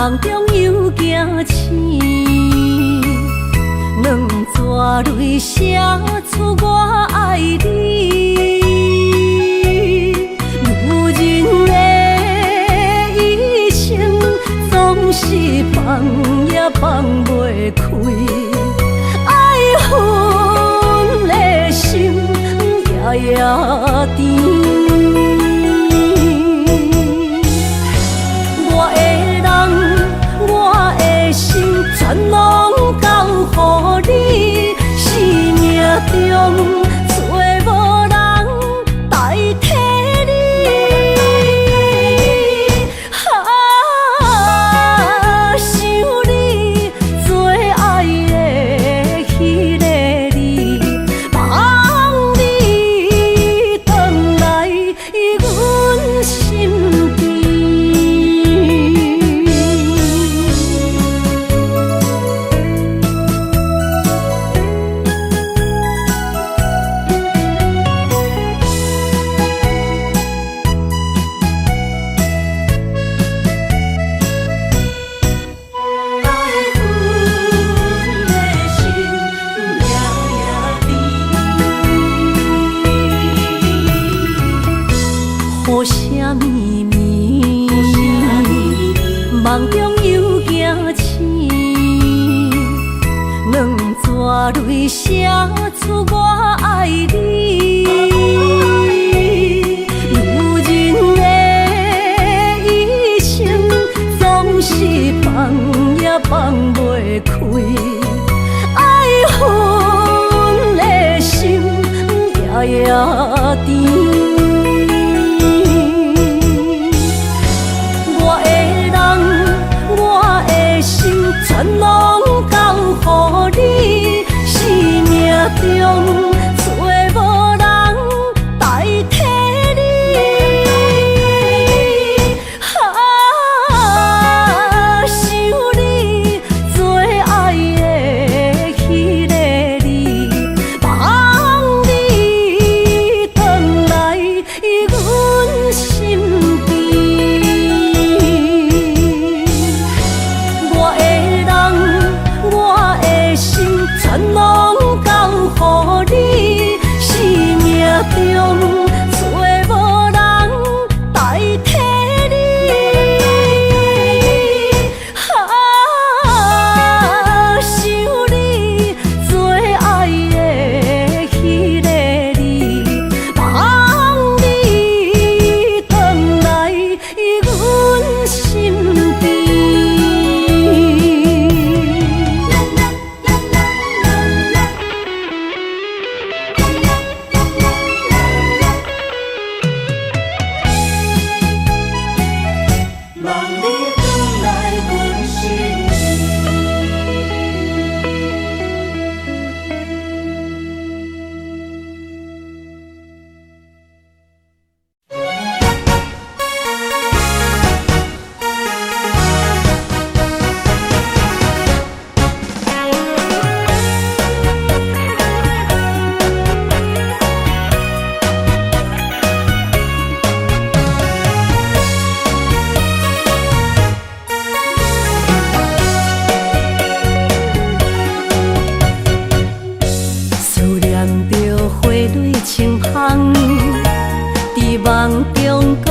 梦中又惊醒，两撮泪写出我爱你。女人的一生总是放也放袂开，爱恨的心夜夜甜。全拢交予你，生命中找无人代替你。想你做爱的迄个你，望你回来阮心边。雨声绵绵，梦中又惊醒，两撮泪写出我爱你。女人的一生总是放也放袂开，爱恨的心夜夜甜。全拢交予你，生命中找无人代替你。想你做爱的迄个你，望你回来阮心边。全拢交予你，生命中找无人代替你。想你做爱的迄个你，望你回来阮心边。在梦中搁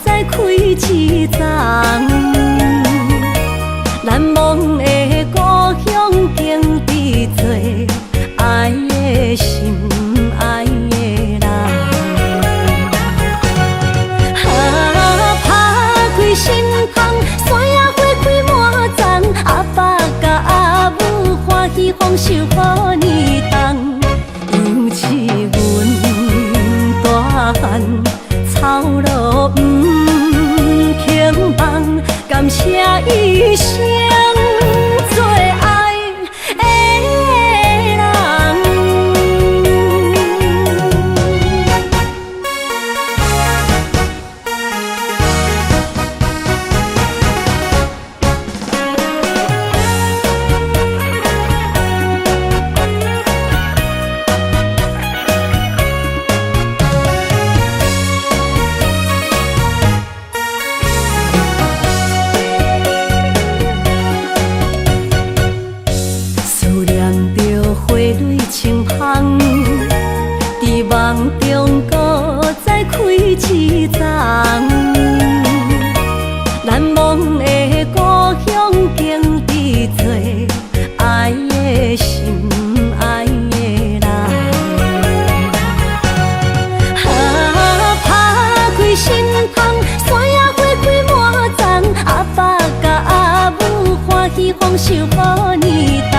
再开一丛，难忘的故乡经历做爱的心爱的人。打开心窗，山野花开满丛，阿爸甲阿母欢喜丰收好年冬，尤其阮大汉。草路不轻放，感谢一生做爱的人。梦中搁再开一丛，难忘的故乡经历做爱的心，爱的人。打开心窗，山野花开满丛，阿爸甲阿母欢喜丰收好年冬，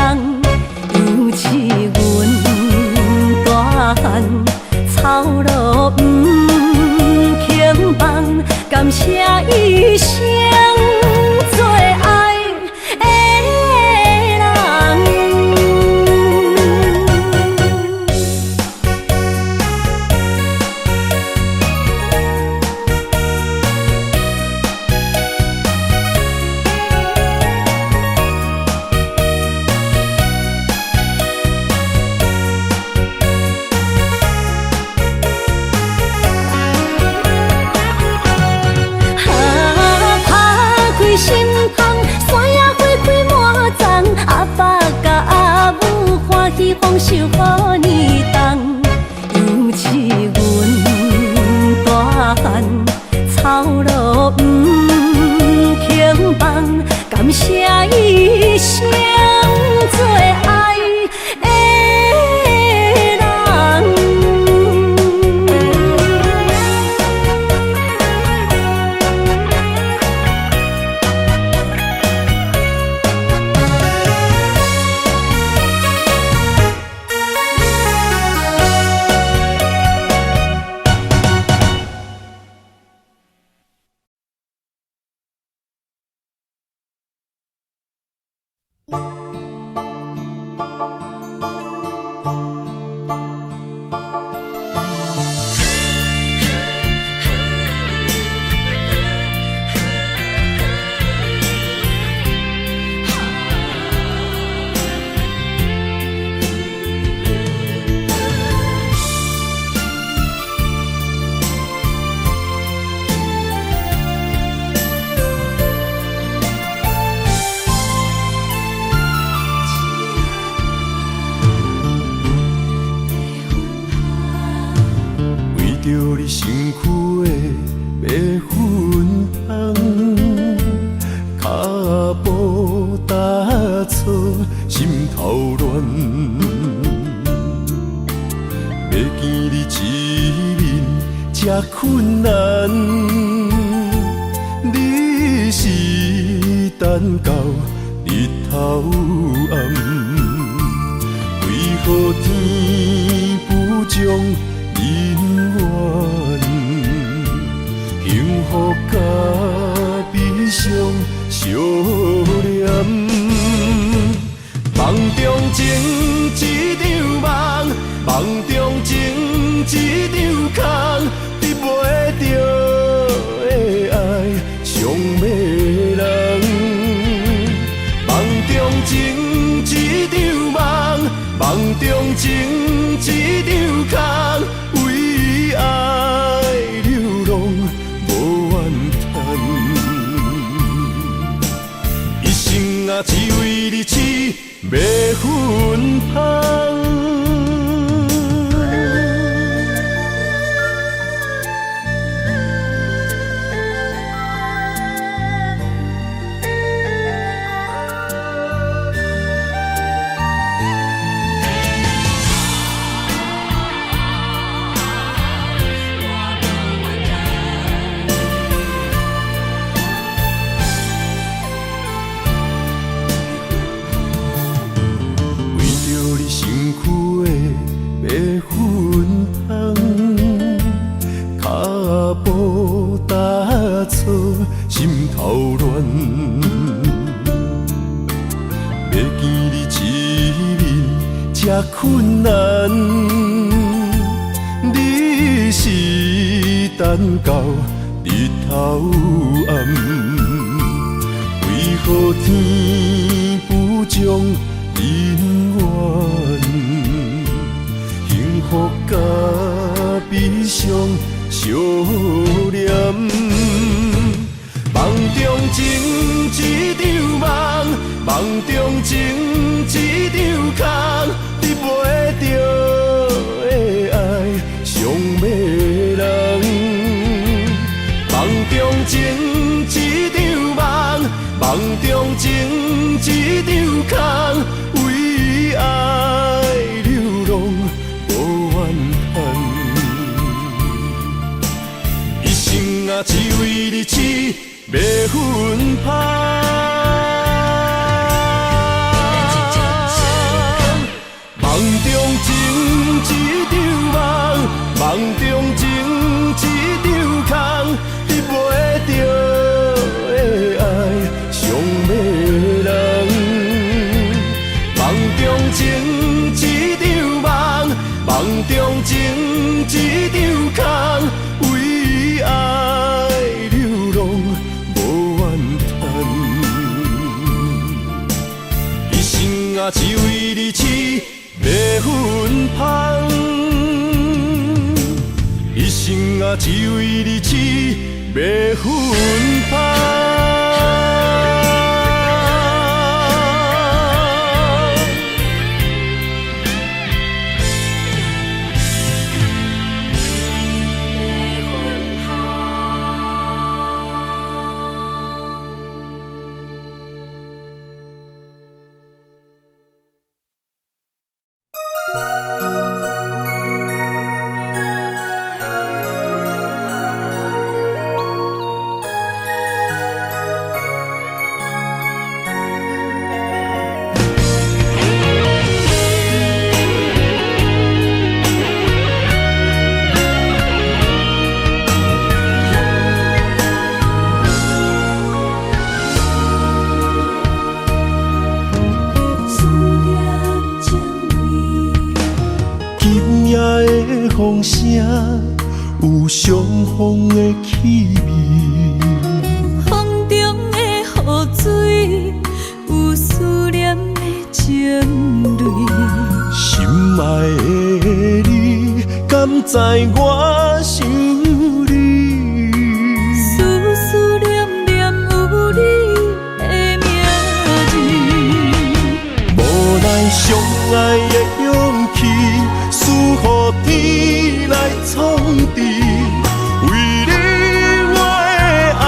尤其阮大汉草路不轻放，感谢一生做爱的人。心窗，山野花开满丛，阿爸甲阿母欢喜丰收好年冬，尤其阮大汉草路不轻放，感谢一生做爱的人。着你身躯的白粉香，脚步踏错，心头乱。要见你一面这困难，你是等到日头暗，为何天不将？人缘，幸福甲悲伤相连，梦中情一场梦，梦中情一场空，得袂着的爱上迷人。梦中情一场梦，梦中情一场空。为爱流浪无怨叹，一生啊只为你痴白粉香。心头乱，要见你一面这困难，你是等到日头暗，为何天不将人缘，幸福甲悲伤相连？梦中情一场梦，梦中情一场空，得袂着的爱啊，只为你痴，要分芳。梦中情一场梦，梦中情一场空，得袂着的爱上迷人。梦中情一场梦，梦中情一场空，为爱流浪无怨叹。一生啊，只为你痴。要分芳，一生啊，只为你痴，要分芳。风声有相逢的气味，风中的雨水有思念的情泪。心爱的你，敢知我想你？思念念有你的名字，无奈相爱的勇气，赐予天来创治。为你我的爱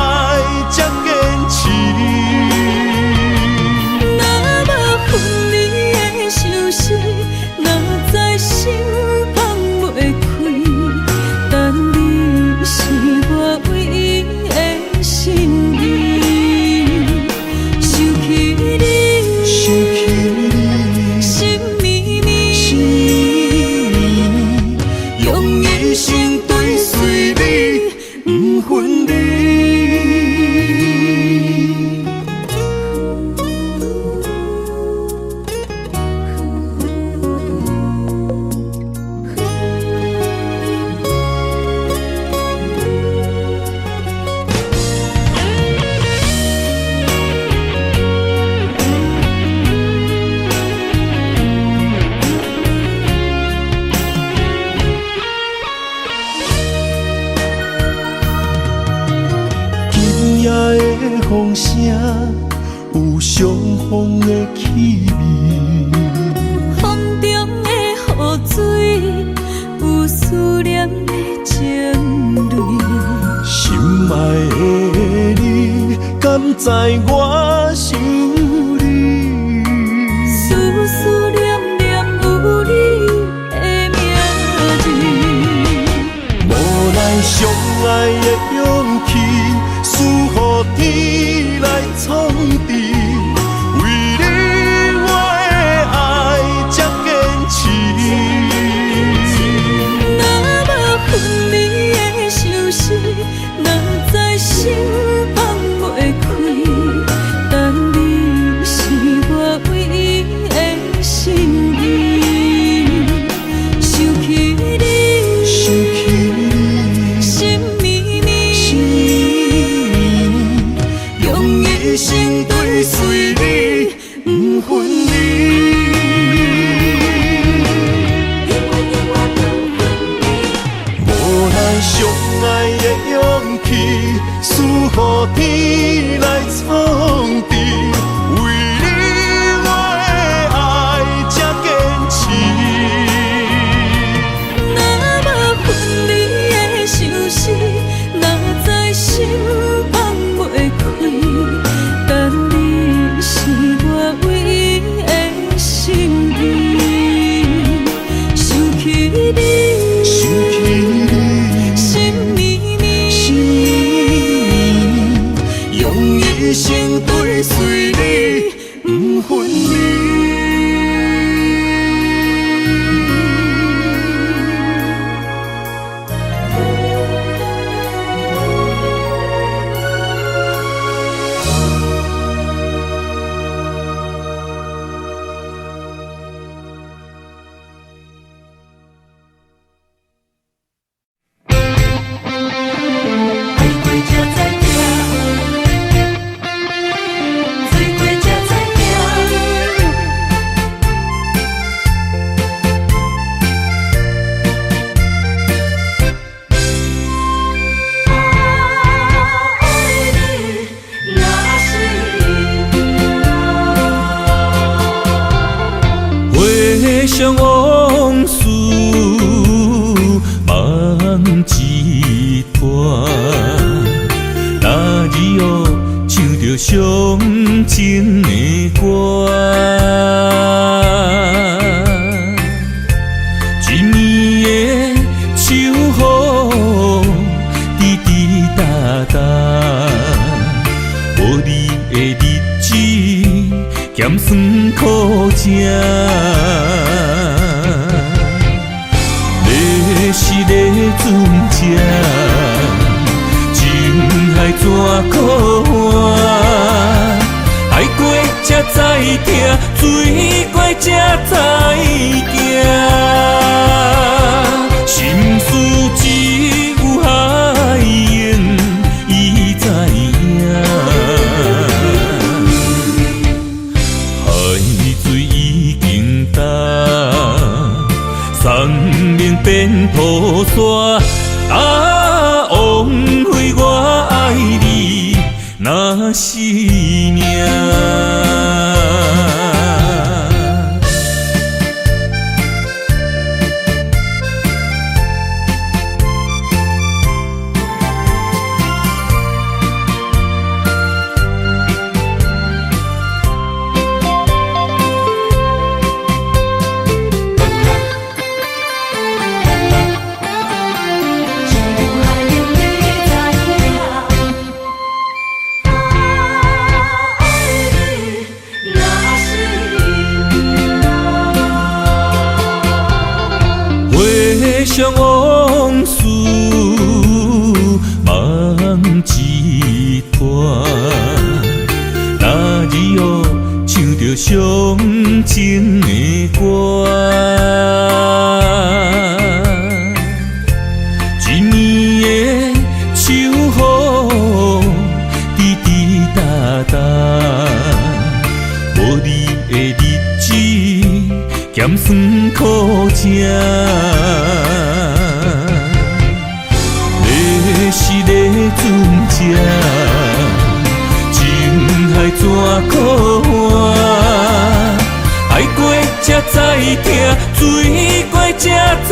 才坚持。若无分离的相思，哪知心放袂开。但你是我唯一的心意，想起你，心绵绵，用一生追随你，不分离。风声有相逢的气味，风中的雨水有思念的情泪。心爱的你，敢知我想你？思念念有你的名字，无奈相爱的勇气，赐予天来创治。为你我的爱才坚持。若无分离的相思，哪知心放袂开。但你是我唯一的心意，想起你，心绵绵。咸酸苦涩。你是咧船只，情海怎可换？海过才知疼，水过才知行。心事只有海燕伊知影。海水已经干，山面变土沙。啊，枉费我爱你那是命。想往事梦一段，那日后唱着伤情的歌，一年的秋雨滴滴答答，无你的日子咸酸苦涩。是咧船只，情海怎可换？海过才知疼，水过才知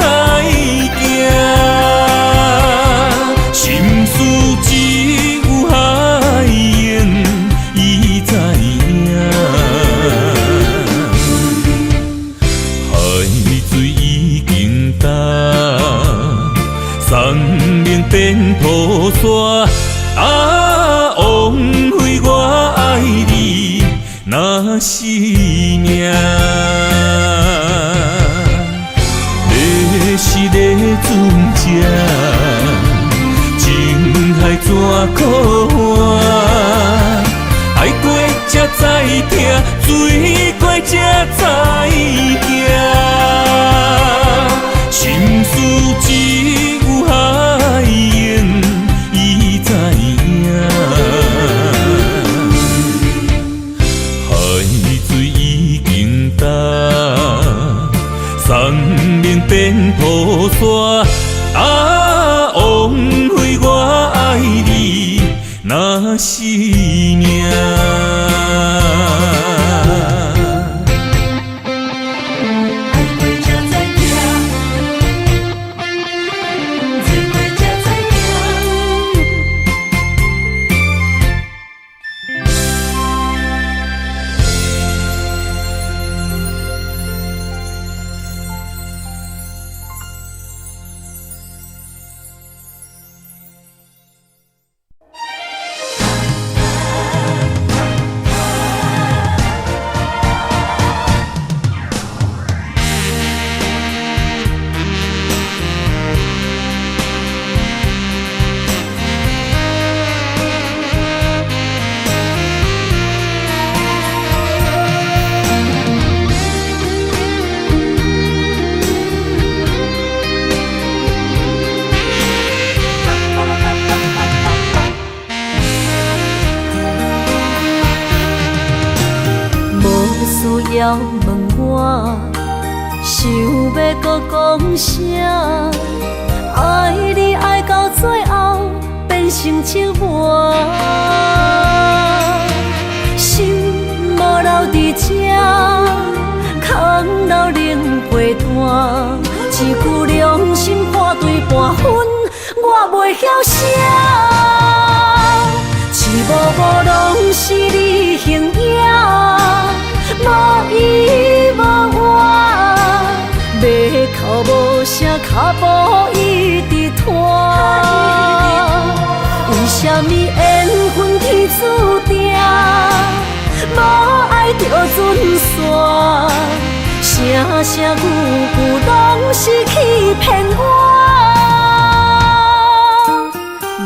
行。心事只有海燕伊知影。海水已经干，山面变土沙。啊，枉费我爱你那是命。你是咧船只，情海怎可换？海过才知疼，水过才知行。心事只有海燕伊知影。海水已经干，山面变土沙。啊，枉费我爱你那是命。要问我，想要搁讲啥？爱你爱到最后变成寂寞，心无留伫这，空留冷陪伴。一句良心半对半分，我袂晓写。一幕幕拢是你形影。无依无我，要哭无声，脚步一直拖。为什么缘分天注定？无爱就准线，声声句句拢是欺骗我。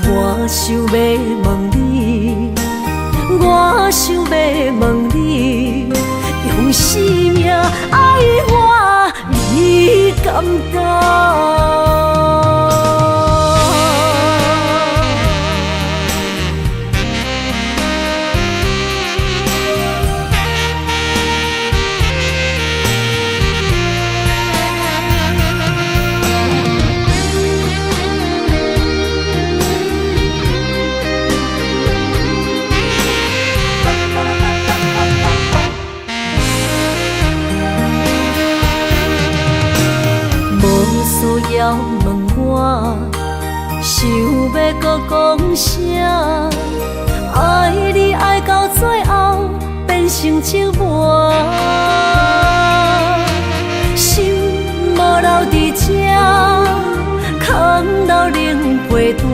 我想要问你，我想要问你，用生命爱我，你敢敢？要问我，想要搁讲啥？爱你爱到最后变成寂寞，心无留伫这，空留冷陪伴。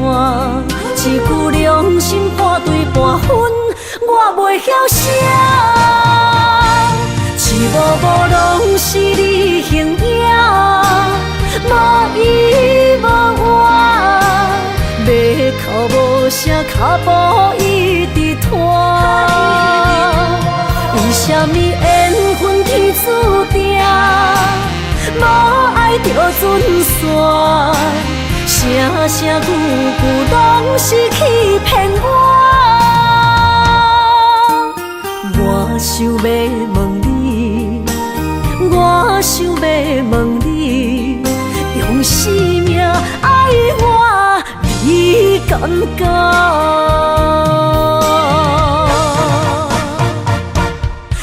一句良心半对半分，我袂晓写。一幕幕拢是你形影。无依无我，要哭无声，脚步一直拖。为什么缘分天注定，无爱就准线？声声句句拢是欺骗我。我想要问你，我想要问你。用生命爱我，你敢敢？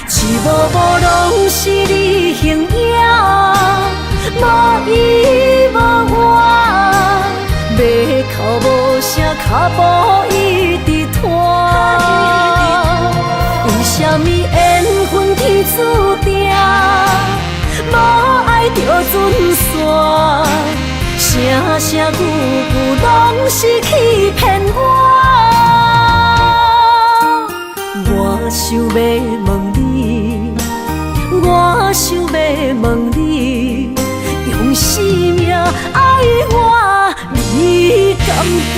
一幕幕拢是你形影，无依无我，要哭无声，脚步一直拖。为什么缘分天注定？无爱就准线，声声句句拢是欺骗我。我想要问你，我想要问你，用生命爱我，你敢敢？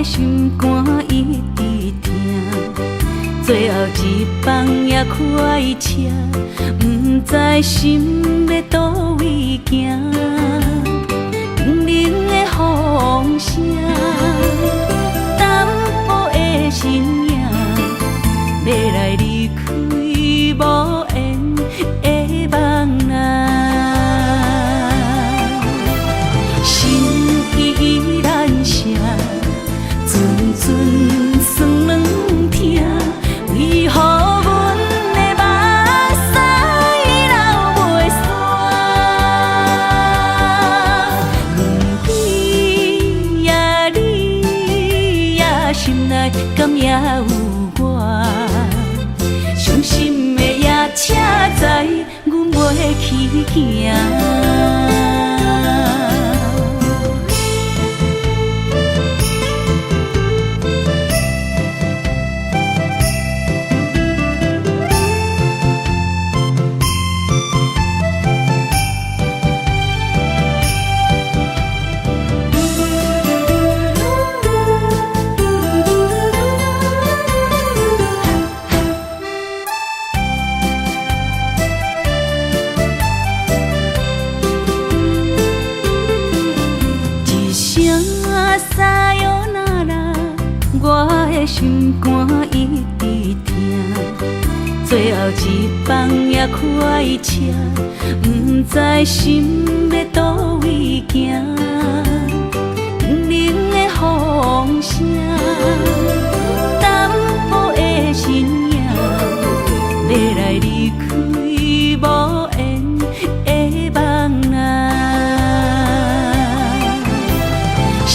心肝一直疼，最后一放也开车，不知心要倒位行。冷冷的风声，淡薄的身影，要来离开无缘的梦啊，心依然舍。阵酸软疼，为何阮的目屎流袂煞？问天也你也心内敢也有我？伤心的夜车载，阮袂去行。的心肝一直疼，最后一棒也开车，不知心要倒位行。冷的风声，淡薄的身影，要来离开无缘的梦啊。心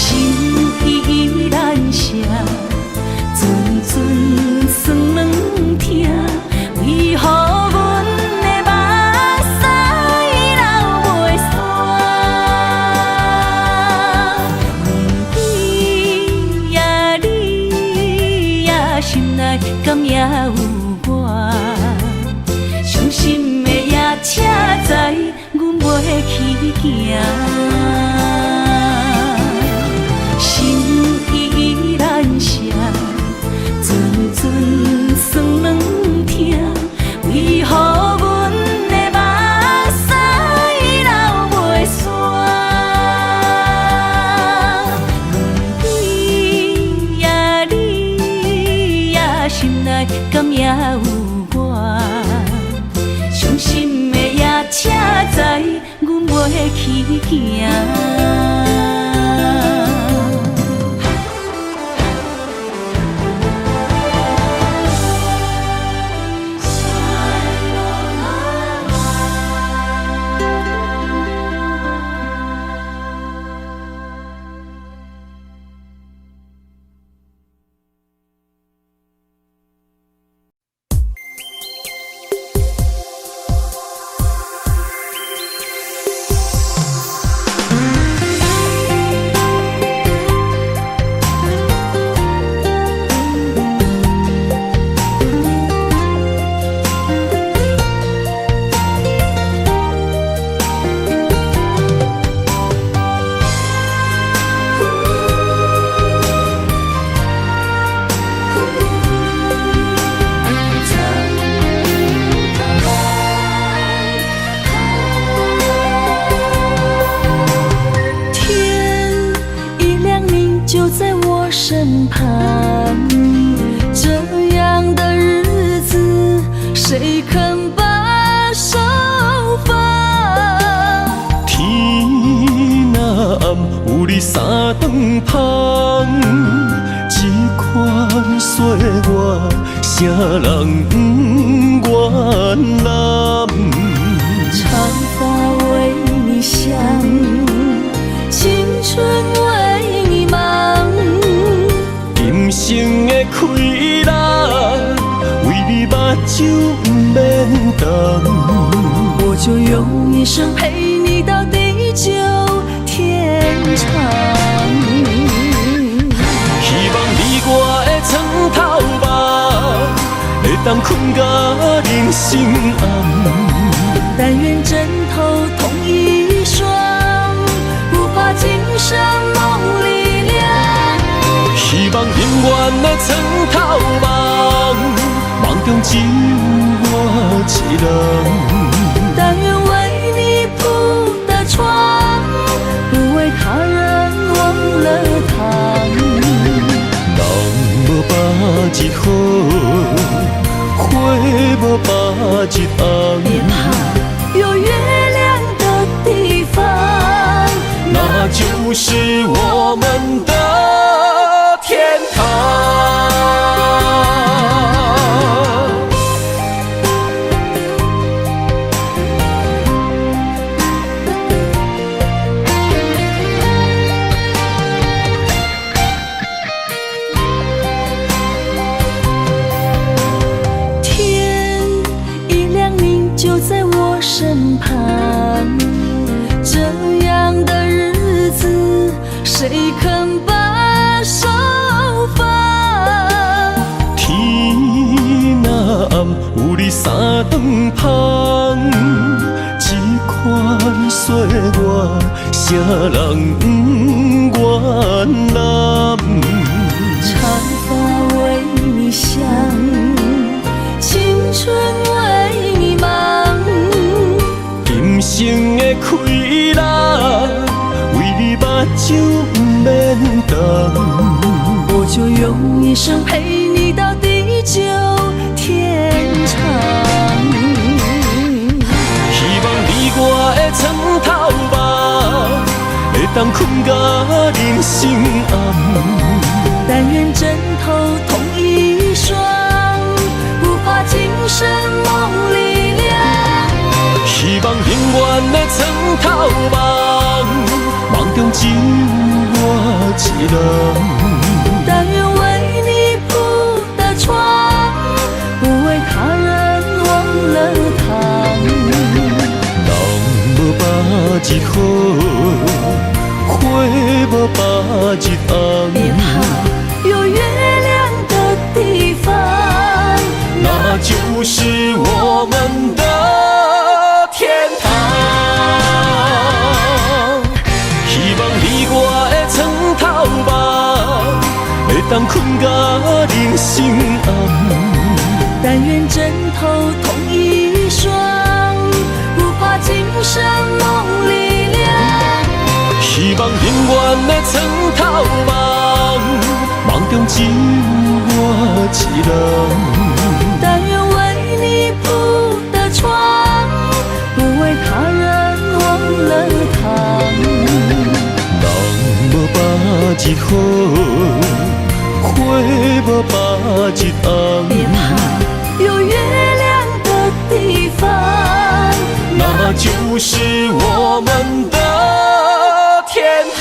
依然舍，阵阵酸软疼，为何阮的目屎流袂煞？问你呀，你呀，心内敢也有我？伤心的夜车载，阮袂去行。心依然舍，阵阵酸软疼，为何阮的目屎流袂煞？问你呀，你呀，心内敢也有我？伤心的夜车载，阮袂去行。身旁，这样的日子谁肯把手放？天若暗，有你三顿香，这款岁月，啥人不愿揽？长发为你香，青春为你忙。今生的快乐，为你目睭不免干。我就用一生陪你到地久天长。希望你我的床头梦，会当困甲人心暗。但愿枕头同一双，不怕今生梦里凉。希望永远的床头梦，梦中只有我一人。但愿为你铺的床，不为他人忘了躺。人无把日好，花无把日红。别怕，有月亮的地方，那就是我们的天堂。天一亮，你就在我身旁。这样的日子，谁肯把手放？天若暗，有你三顿香，这款岁月，啥人不愿揽？长发为你香，青春为你忙。今生的快乐，为你目睭不免干。我就用一生陪你到地久天长。希望你我的床头梦，会当困甲人生暗。但愿枕头同一双，不怕今生梦里凉。希望永远的床头梦，梦中只有我一人。但愿为你铺的床，不为他人忘了躺。人无百日好，花无百日红。别怕有月亮的地方，那就是我们的天堂。希望你我的床头梦，会当困甲人生暗。但愿枕头同一双，不怕今生梦里凉。希望永远的床头梦，梦中只有我一人。但愿为你铺的床，不为他人忘了躺。人无百日好，花无百日红。别怕有月亮的地方，那就是我们的天堂。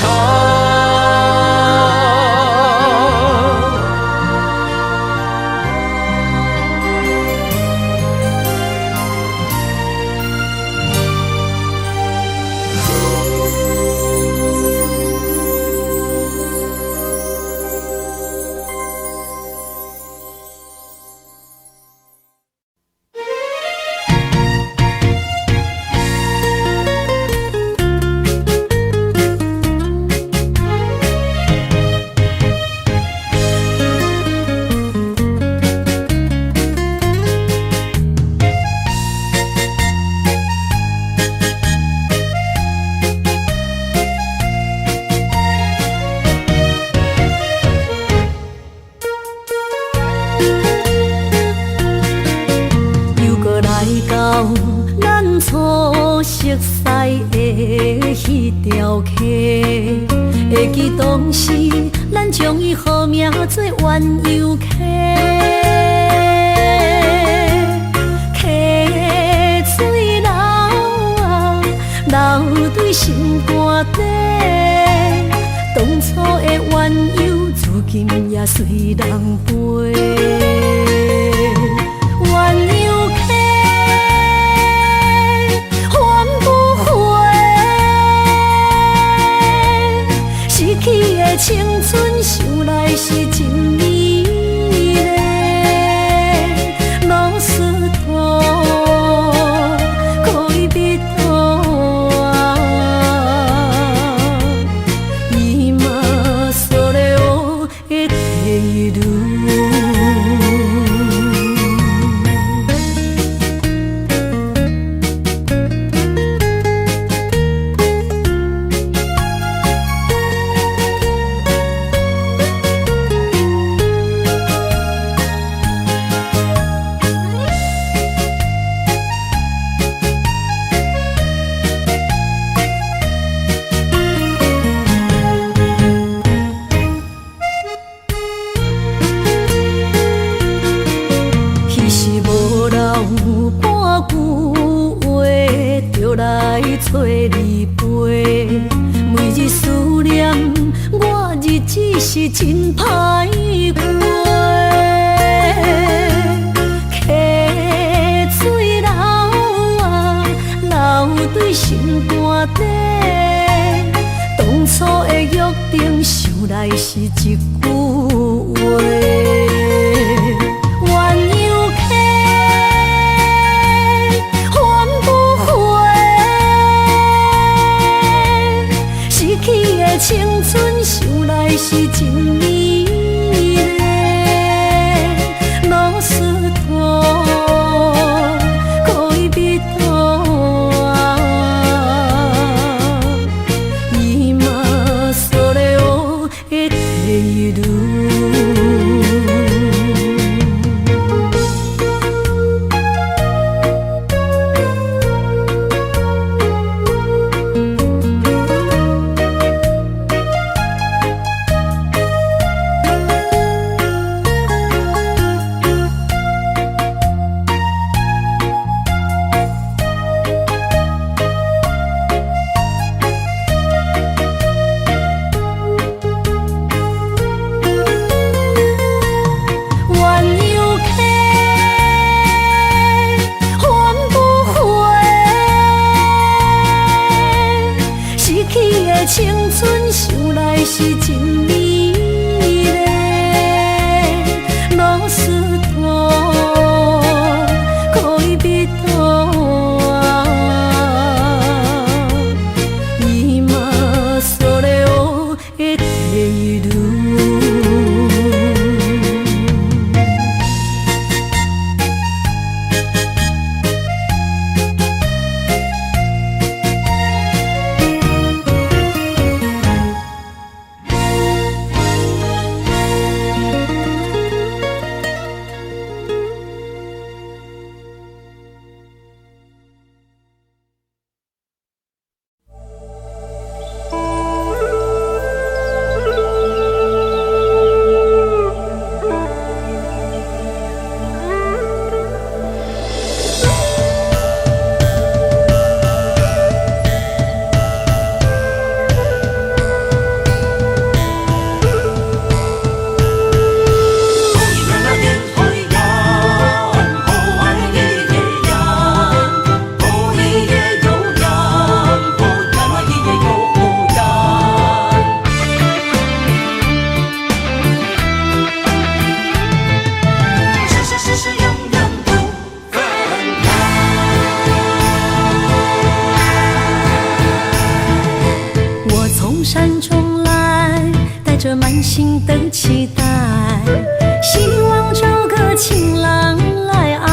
初熟悉的迄条溪，会记当时咱将伊号名做鸳鸯溪。溪水流啊，流对心肝底。当初的鸳鸯，如今也随人飞。鸳鸯溪。青春想来是真美丽，老师徒可以比图啊，伊嘛所了的地路。找你陪，每日思念我，日子是真歹过。溪水流啊，流对心肝底。当初的约定，想来是一句话。青春想来是真美丽，老师徒可以比图啊，伊嘛所了的地路。的青春想来是真美丽，老师大，可以比大伊嘛所了的地路。山中来，带着满心的期待，希望找个情郎来爱。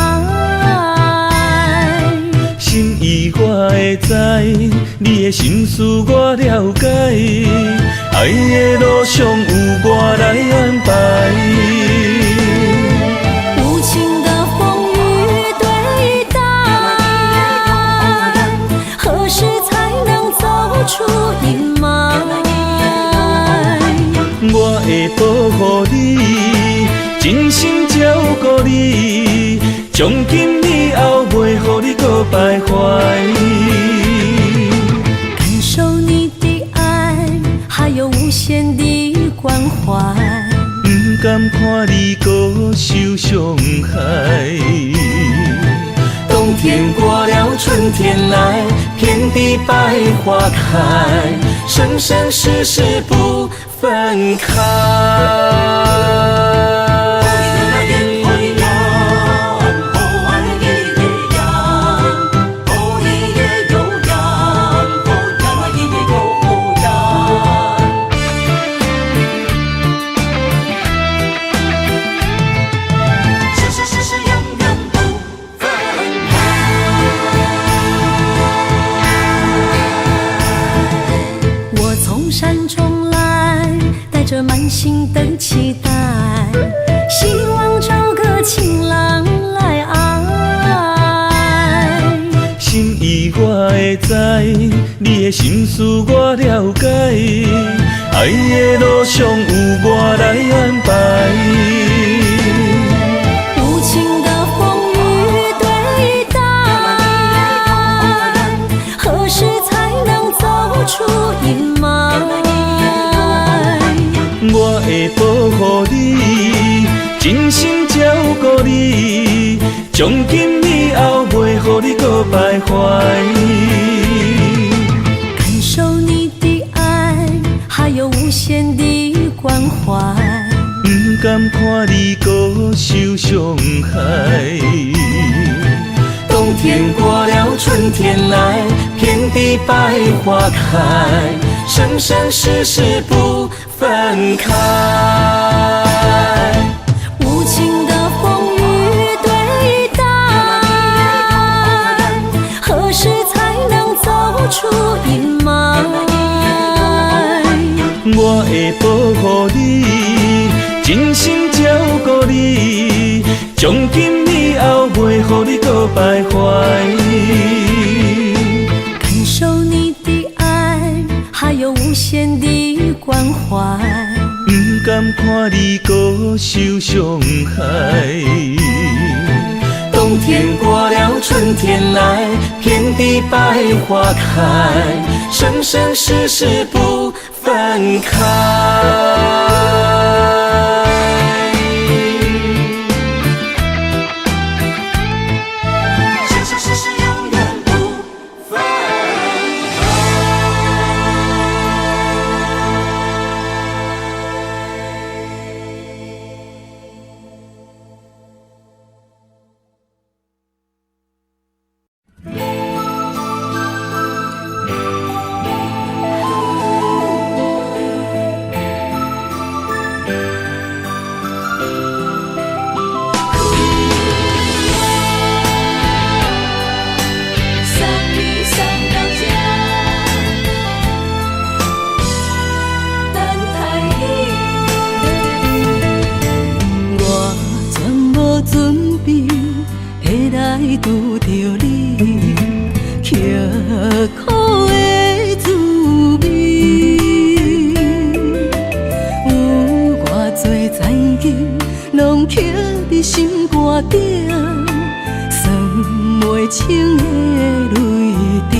心意我会知，你的心思我了解，爱的路上有我来安排。无情的风雨对待，何时才能走出阴霾？我会保护你，真心照顾你，从今以后袂予你搁徘徊。感受你的爱，还有无限的关怀，不敢看你搁受伤害。冬天过了，春天来，遍地百花开，生生世世不分开。山中来，带着满心的期待，希望找个情郎来爱。心意我会知，你的心思我了解，爱的路上有我来安排。无情的风雨对待，何时才能走出阴霾？我会保护你，真心照顾你，从今以后袂予你搁徘徊。感受你的爱，还有无限的关怀，不敢看你搁受伤害。冬天过了，春天来，遍地百花开，生生世世不分开。无情的风雨对待，何时才能走出阴霾？我会保护你，真心照顾你，从今以后袂予你搁徘徊。感受你的爱，还有无限的关怀，不敢看你搁受伤害。冬天过了，春天来，遍地百花开，生生世世不分开。生生世世永远不分开。拄着你，刻苦的滋味。有偌多残景，拢刻伫心肝顶，算袂清的泪滴。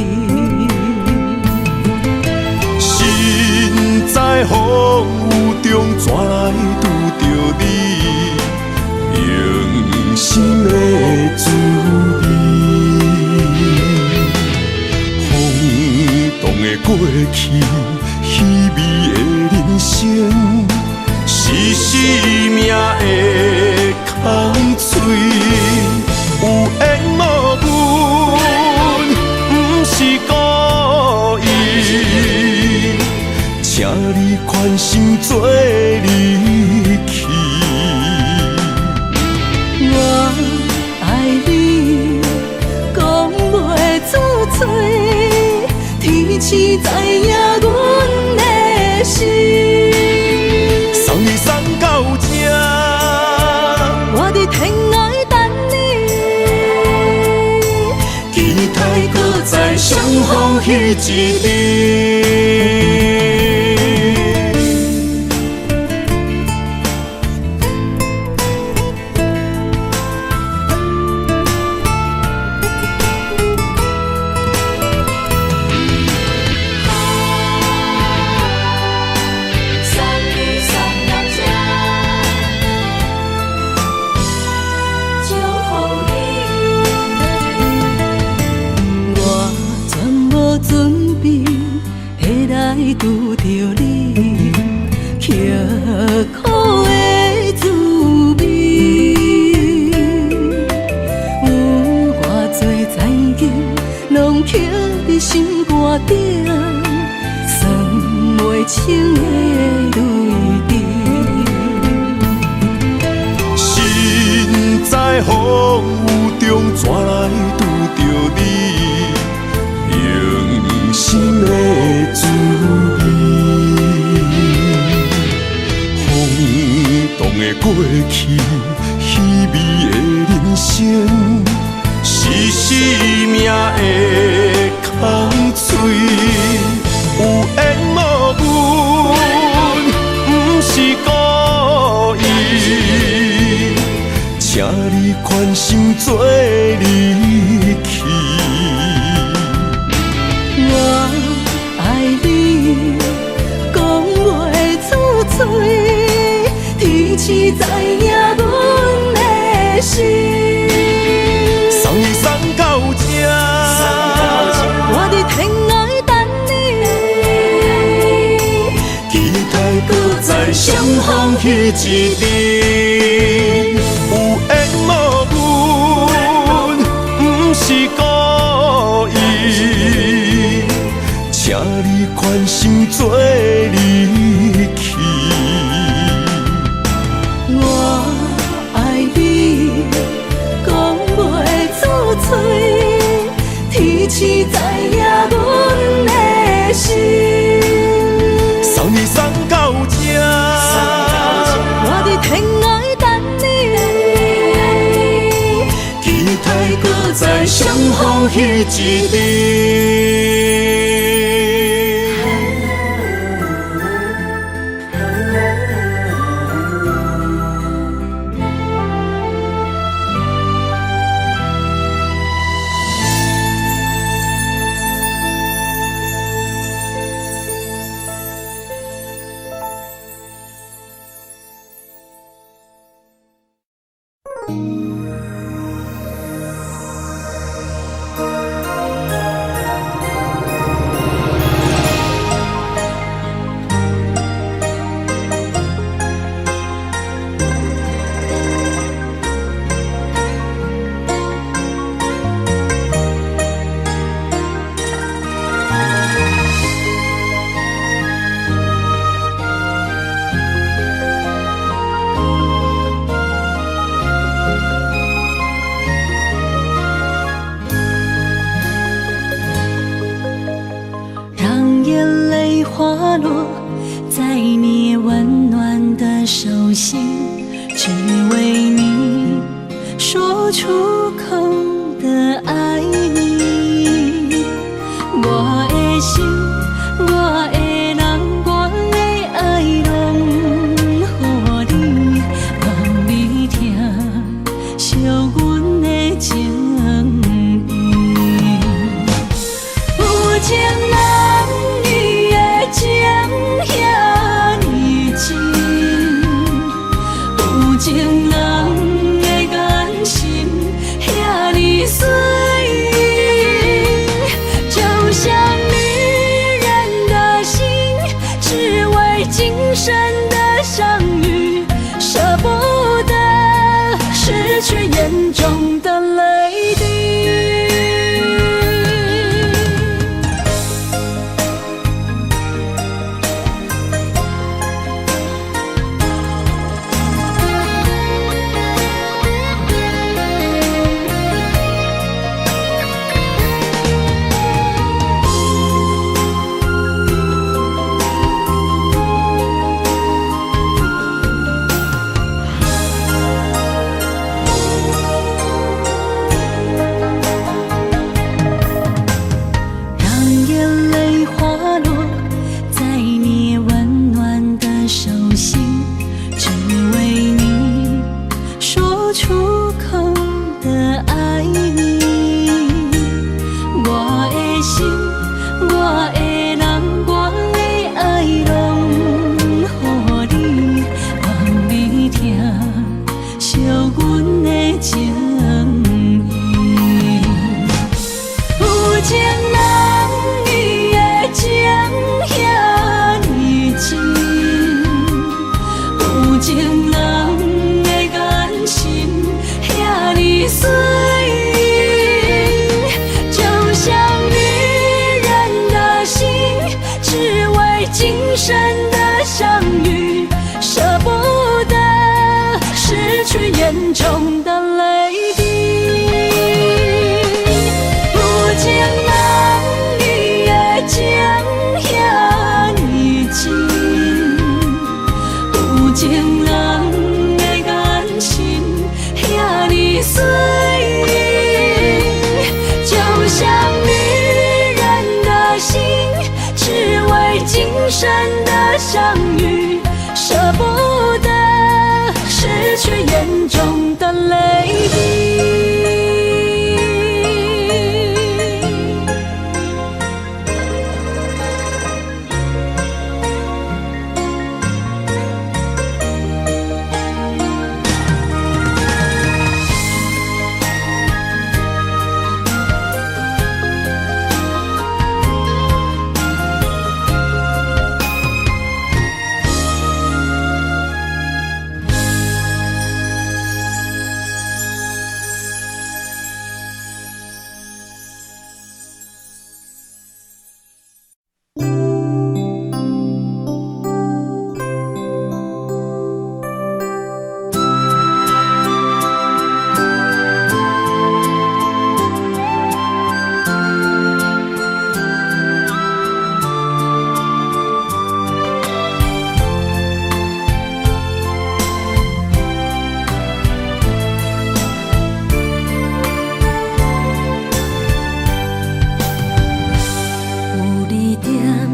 心在风雨中，怎来拄着你？用心的滋味，风动的过去，稀微的人生，是生命的空嘴，有缘无分，不是故意，请你宽心做离去。我爱你，讲袂出嘴，天赐知影阮的心。送你送到这，我伫天涯等你，期待搁再相逢彼一日。拄着你，刻苦的滋味。有偌多残景，拢刻伫心肝顶，算袂清的泪滴。心在风雨中，怎来拄着你？用心的滋味，风动的过去，稀微的人生，是生命的空嘴，有缘无分，不是故意，请你宽心做离去。我爱你，讲袂出嘴，天赐知影阮的心。送你送到这，我伫天涯等你，期待搁再相逢彼一日。有缘无分，不是故意，请你宽心做离去。我爱你，讲袂出嘴，天赐知影阮的心。送你送到这，我伫天涯等你，期待搁再相逢彼一日。心，只为你说出口的今生的相遇，舍不得失去眼中的泪滴。有情人你的情遐尼真，有情人的眼神遐尼水，就像女人的心，只为今生的相遇，舍不得失去眼中的泪滴。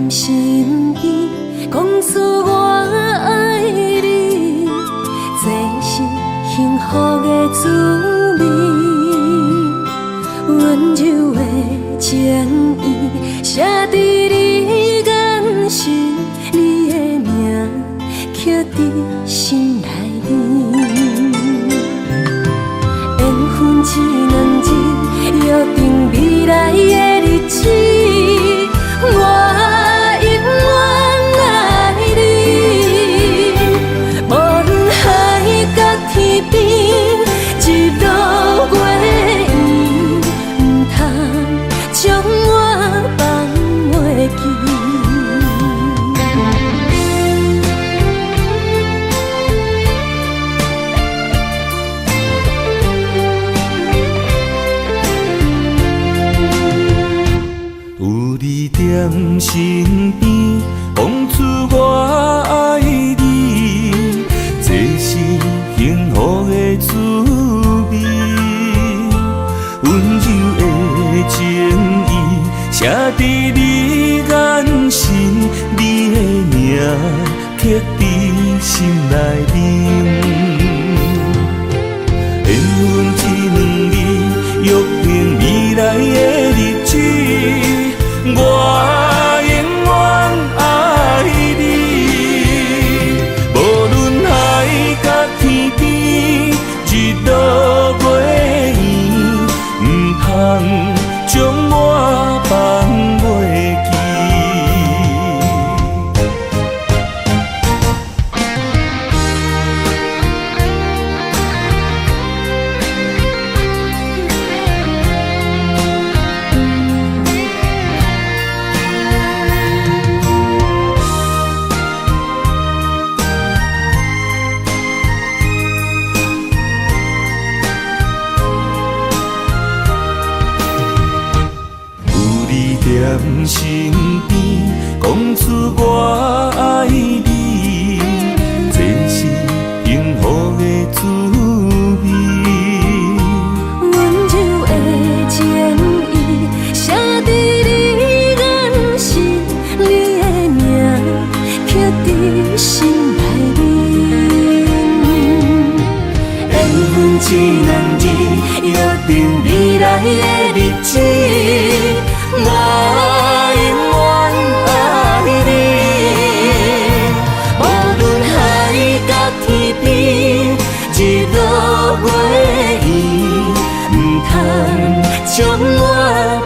身边讲出我爱你，这是幸福的滋味。温柔的情意写在你眼神，你的名刻在心内面。缘分只两日，约定未来的日子。我身边讲出我爱你，这是幸福的滋味。温柔的情意写在你眼神，你的名刻在心内面。缘分只两日，约定未来的日子。我将我放袂记。身边讲出我爱你，这是幸福的滋味。温柔的情意写在你眼神，你的名刻在心内面。缘分只两日，约定未来的日子。我永远爱你，无论海角天边，一路袂远，不通将我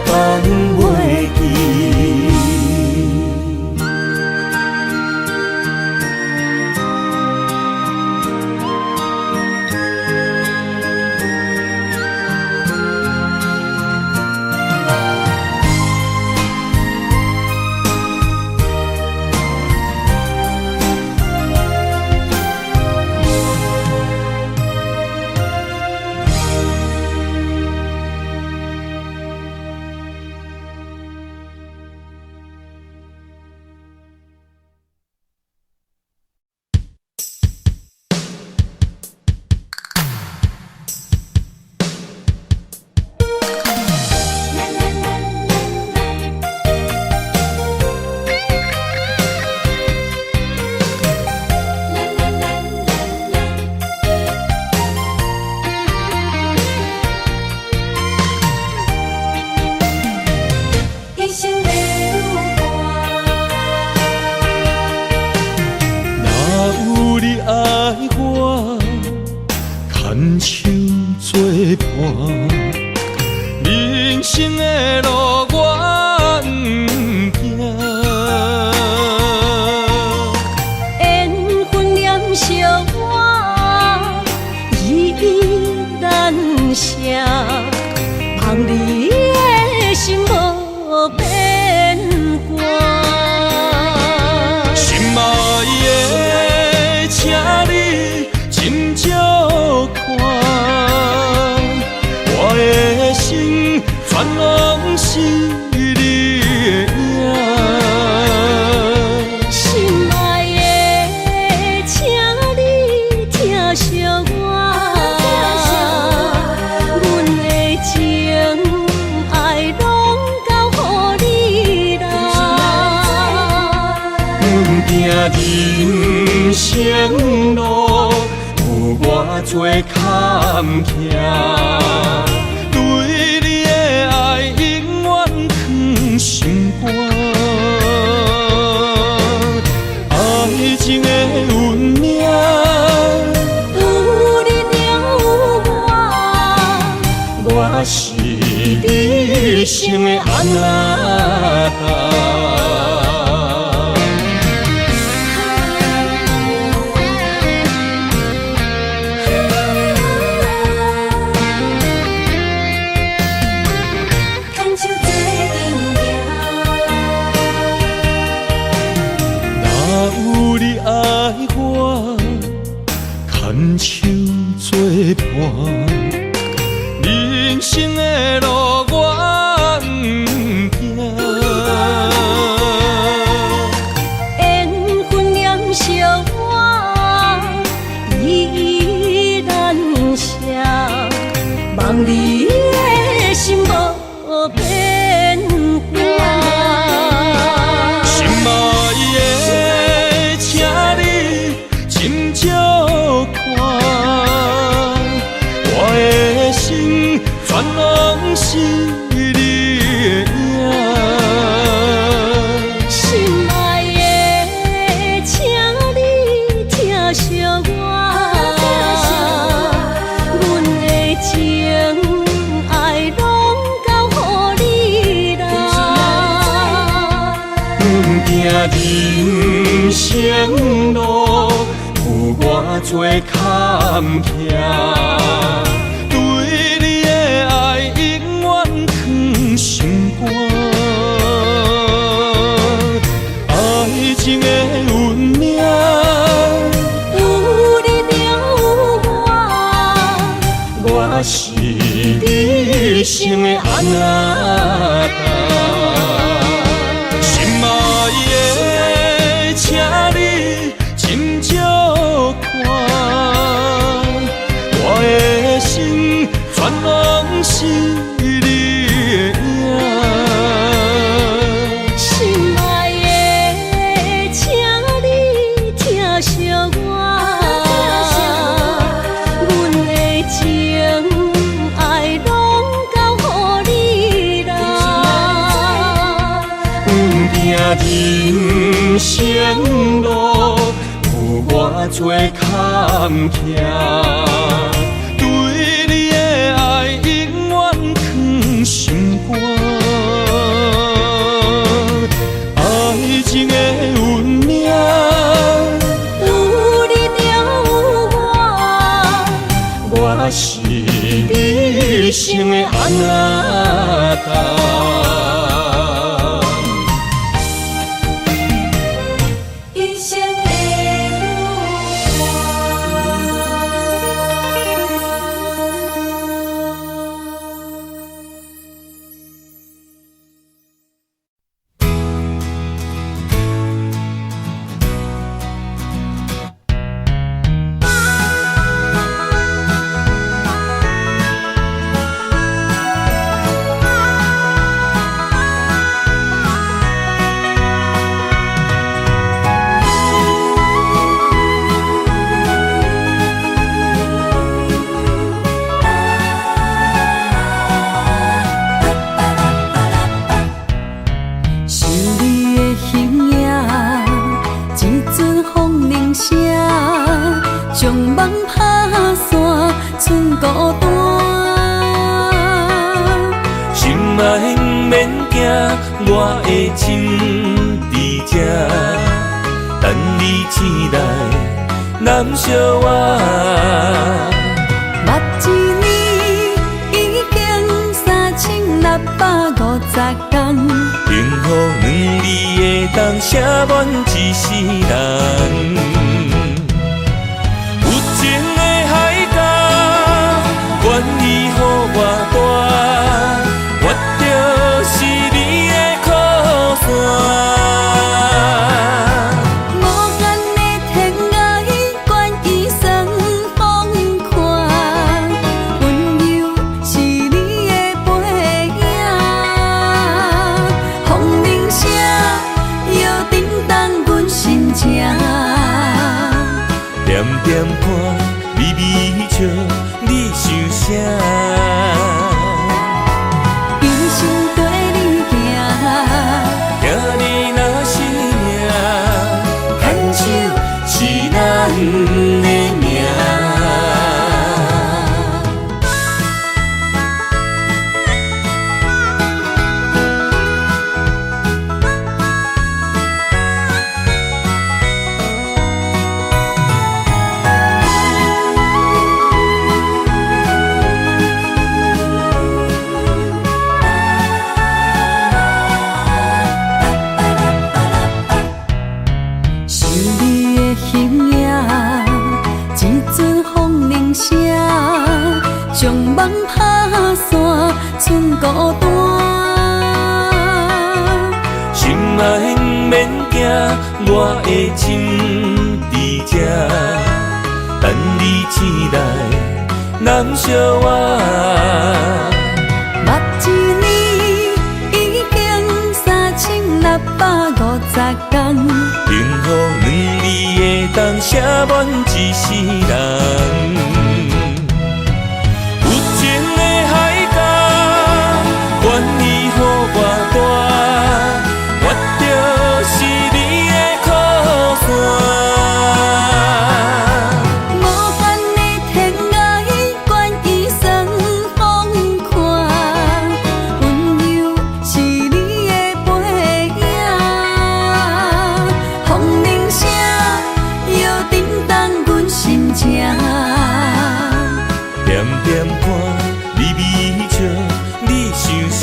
放袂记。生的路我不行。缘分染烧我，依依难舍，望你的心无变卦。心爱的，请你斟酌看，我的心全拢是你的影。心爱的，请你疼惜我，阮的情爱拢交予你啦。阮行人生路，有偌多坎坷，对你的爱永远藏心肝。爱情的运命，有你了我，我是你生的安那。牵手做阵若有你爱我，牵手作伴。人生的路我不行，缘分染烧我，依依难舍，望你的心无变卦。心爱的，请你斟酌看，我的心全拢是你的影。心爱的，请你疼惜我，阮的情爱拢交予你啦。阮行人生路，有偌多坎坷，对你的爱永远藏心肝。爱情的运命，有你了我，我是你生的安那。心爱的，请你斟酌看，我的心全拢是你的影。心爱的，请你疼惜我，阮的情爱拢交予你啦。阮行人生路，有偌多坎坷，对你的爱永远藏心肝。爱情的运命，有你了我，我是你生的安那。一生的心嘛不免惊，我的心伫这，等你醒来，难相我。目一年已经3650天，幸福两字会当写满一世人。有情的海角，愿意予我大，我就是你的靠山。无限的天涯，愿意算风看，温柔是你的背影。风铃声摇震动阮心情，点点看，微微笑，你想啥？一生跟你行，行你若是命，牵手是咱的命。想你的形影，一阵风铃声，将梦拍散，剩孤单。心嘛不免惊，我的心伫这，等你醒来，难相我。目一年已经3650天，幸福两字会当写满一世人。有情的海角，愿意予我大，我就是你的靠山。无限的天涯，愿意算风看，温柔是你的背影。风铃声摇震动阮心情，点点看，微微笑，你想啥？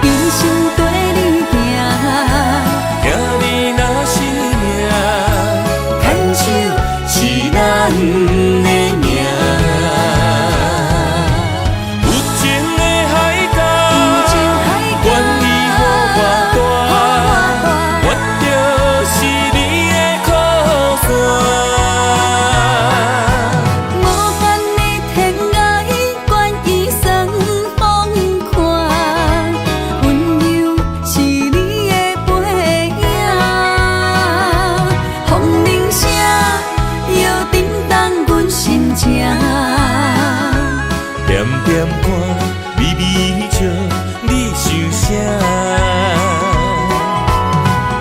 一生跟你行，行你若是命，牵手是咱的命。有情的海角，愿意予我大，我就是你的靠山。无限的天涯，愿意算风看，温柔是你的背影。风铃声摇震动阮心情，点点看，微微笑，你想啥？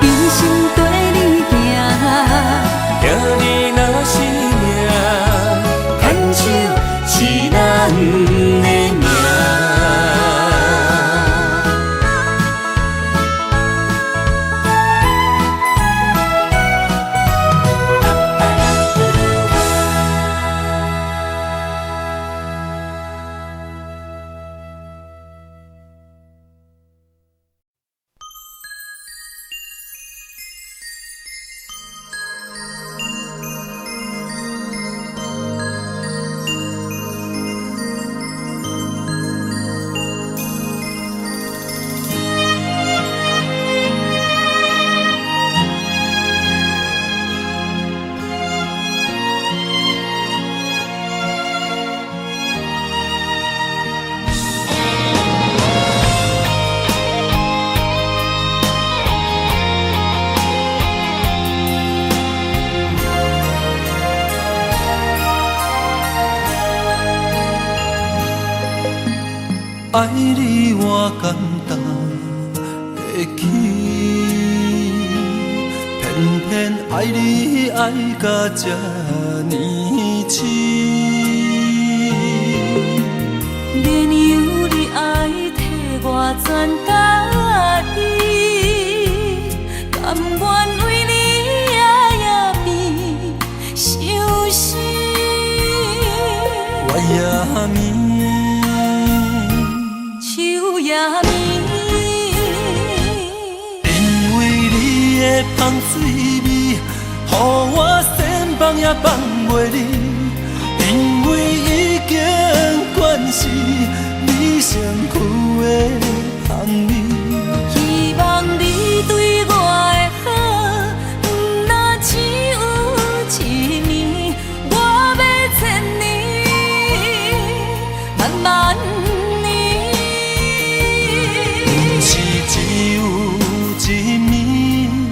一生跟你行，行你若是命，牵手是咱的命。爱你我简单会起，偏偏爱你爱到这呢深。连全甲伊，甘愿为你夜边伤心。我也眠，树也眠，因为你的香水味，予我先放也放袂离。因为已经惯是你身躯的香味，希望你对我的好，不若只有一年，我要千年，万万年。不是只有一暝，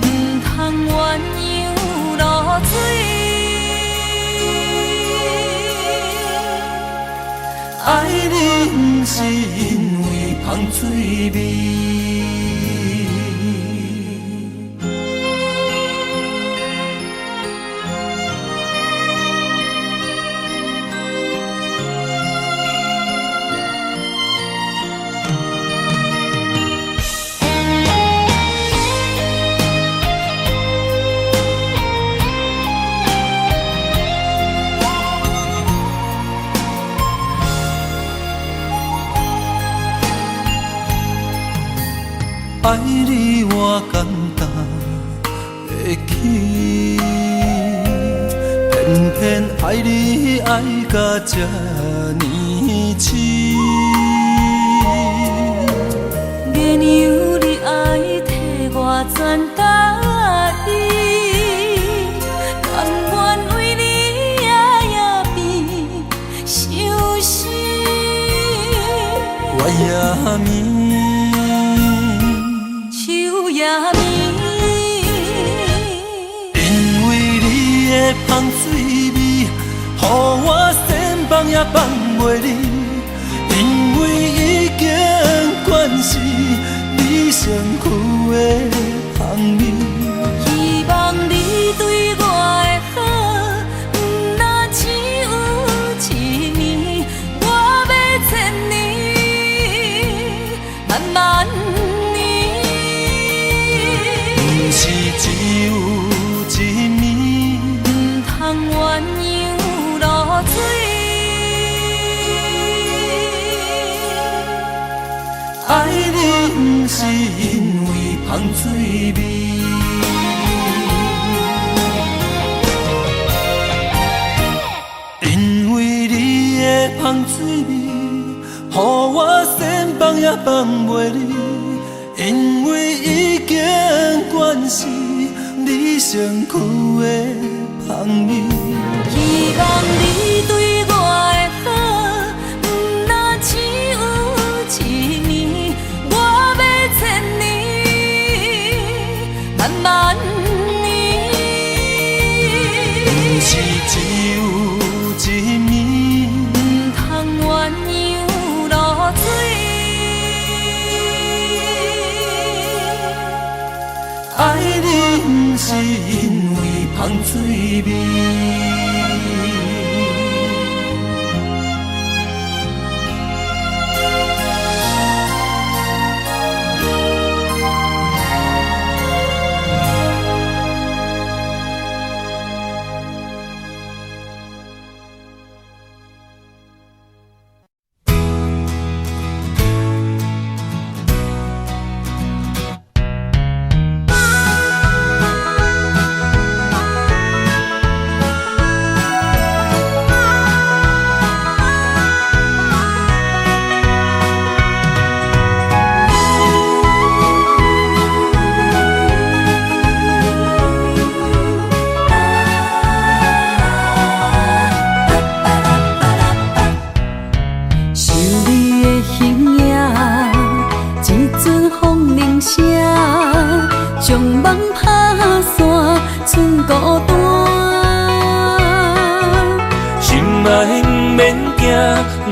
不通鸳鸯落水。爱你不是因为香水味。爱你我简单会起，偏偏爱你爱到这呢痴。原有你爱替我全甲伊，甘愿为你夜边伤心。我也眠，树也眠，因为你的香水味，予我先放也放袂离。因为已经惯是你身躯的香味，希望你对我的好，不若只有一年，我要千年，万万年。不是只有一暝，不通鸳鸯落水。爱你不是因为香水味，因为你的香水味，予我先放也放袂离。因为已经惯是你身躯的香味，希望你对我的好，不若只有一年，我要千年，万万年。不是只有一暝，不通鸳鸯落水。爱你不是因为香水味。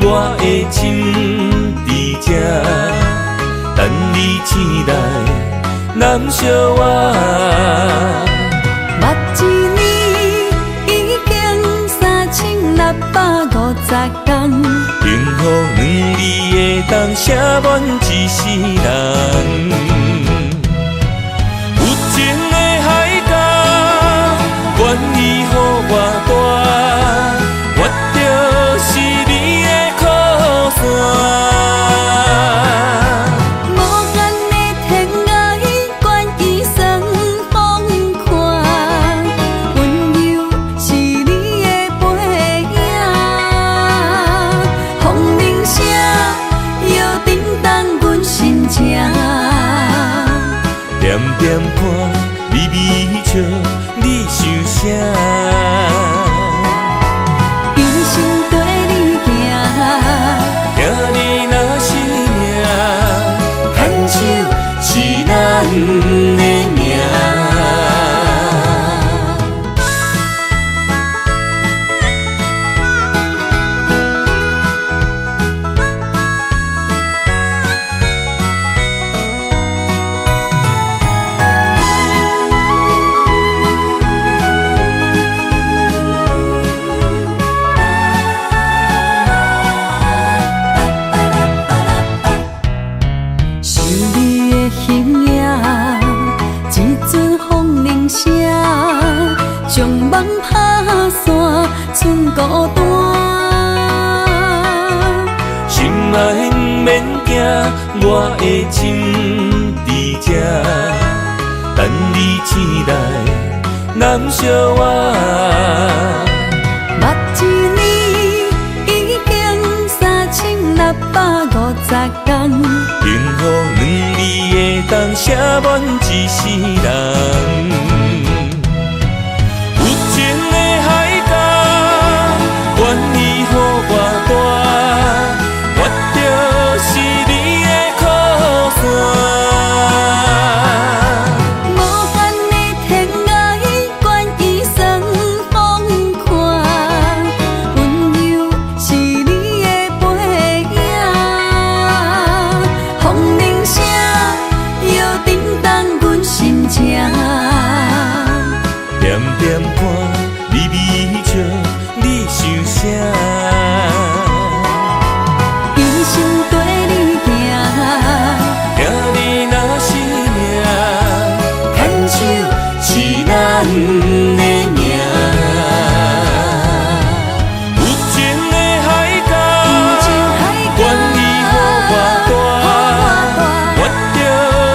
我的心在这，等你醒来难相偎。目一年已经3650天，幸福两字的当写满一世人。有情的海角，愿意予我带，我就是你的靠山。点点看，微微笑，你想啥？一生跟你行，行你若是命，牵手是咱的命。将梦拍散，剩孤单。心爱免惊，我的心伫这，等你醒来，难相我。目一年已经3650天，幸福两字会当写满一世人。点点看，微微笑，你想啥？一生跟你行，行你若是命，牵手是咱的命。有情的海角，愿意予我带，我就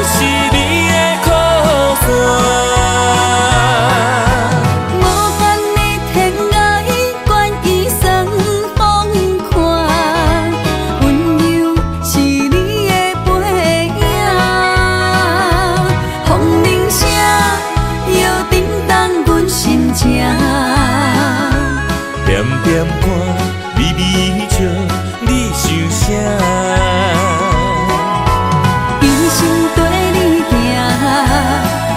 是你的靠山。点点看，微微笑，你想啥？一生跟你行，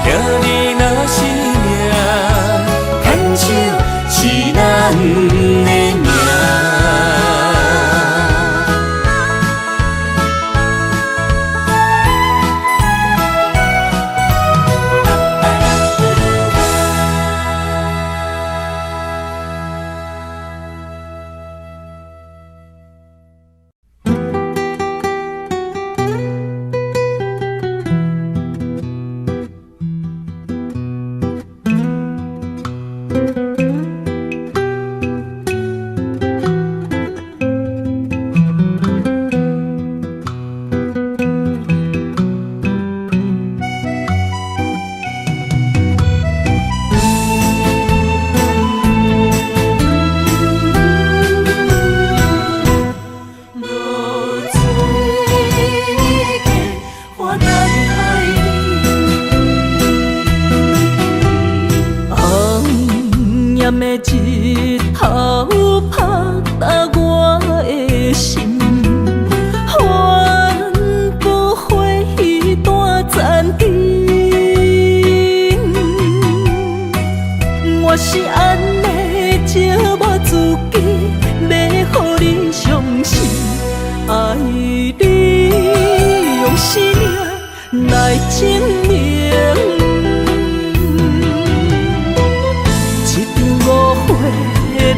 行你若是命，牵手是咱的命。日头拍打我的心，帆布花雨大残灯。我是安尼寂寞自己，要予你相信，爱你用生命来证明。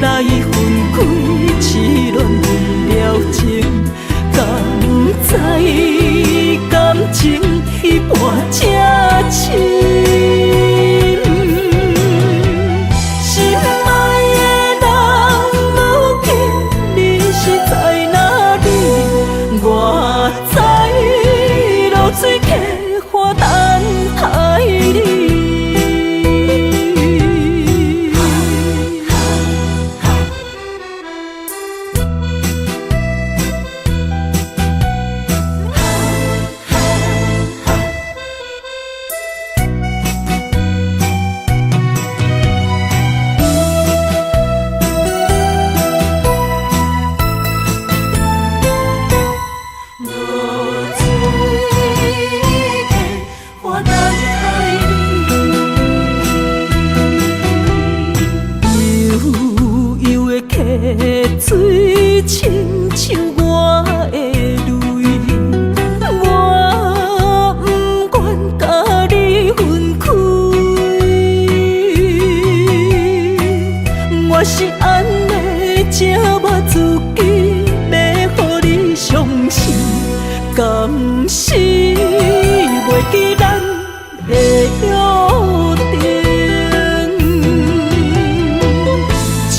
来分开，痴恋为了情，甘敢是袂记咱的约定？一场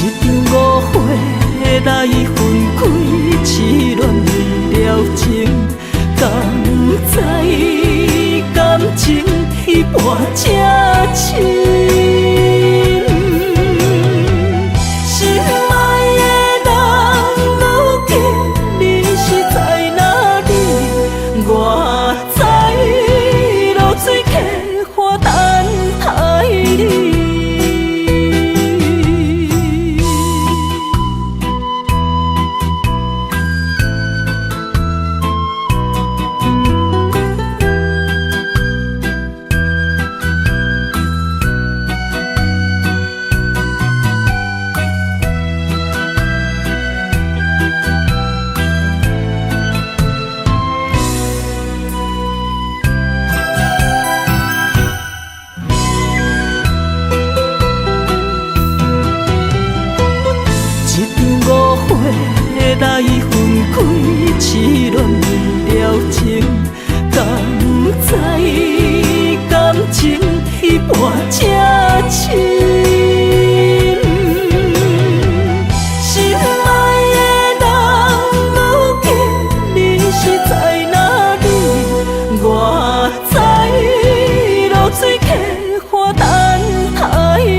误会来分开，痴恋了情，敢知感情一半才深？来分开，痴恋了情，敢知感情一半才深？心爱的人，如今你是在哪里？我在露水溪花等海里。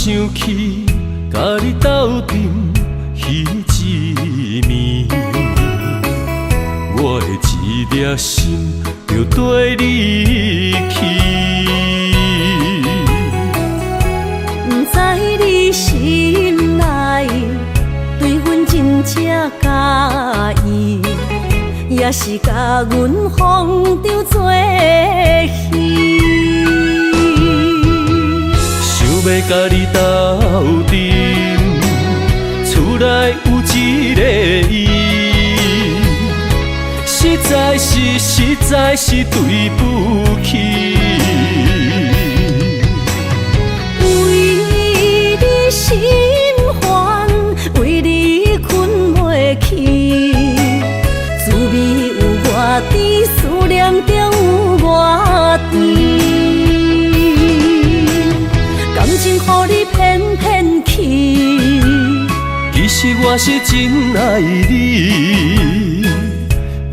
想起甲你斗阵彼一暝，我的一粒心就跟你去。不知你心内对阮真正介意，也是甲阮放着做戏。要甲你斗阵，厝内有一个伊，实在是对不起。为你心烦，为你困袂去，滋味有偌甜，思念就有偌甜。感情予你骗骗去，其实我是真爱你，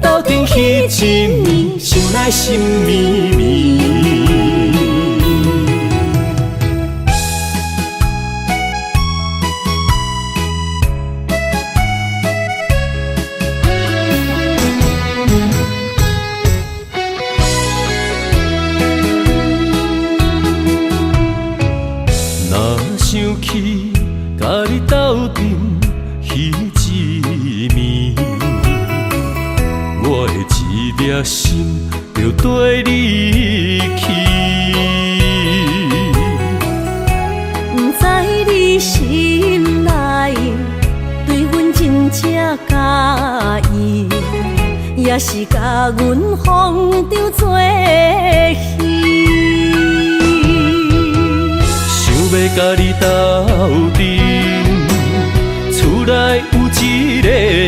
斗阵彼一暝，想来心绵绵。想起甲你斗阵彼一暝，我的一粒心就跟你去。不知你心内对阮真正介意，也是甲阮放着做戏。要甲你斗阵，厝内有一个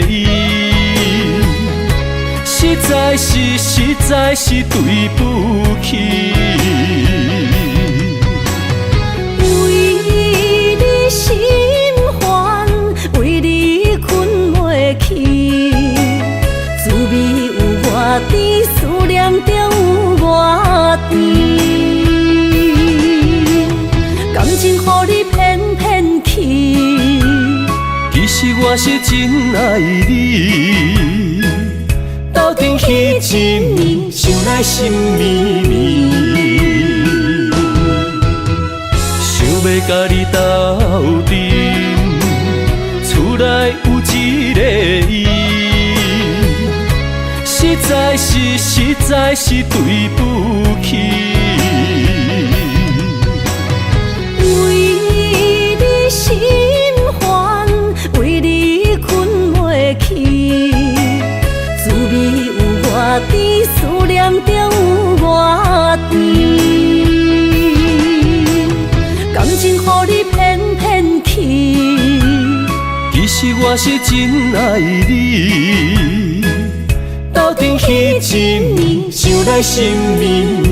伊，实在是对不起。为你心烦，为你困袂去，滋味有偌甜，思念就有偌甜。我是真爱你，斗阵彼一暝，想来心绵绵，想要甲你斗阵，厝内有一个伊，实在是对不起。为你心烦，为你困袂去，滋味有偌甜，思念就有偌甜。感情予你骗骗去，其实我是真爱你，斗阵彼一暝，想来心绵绵。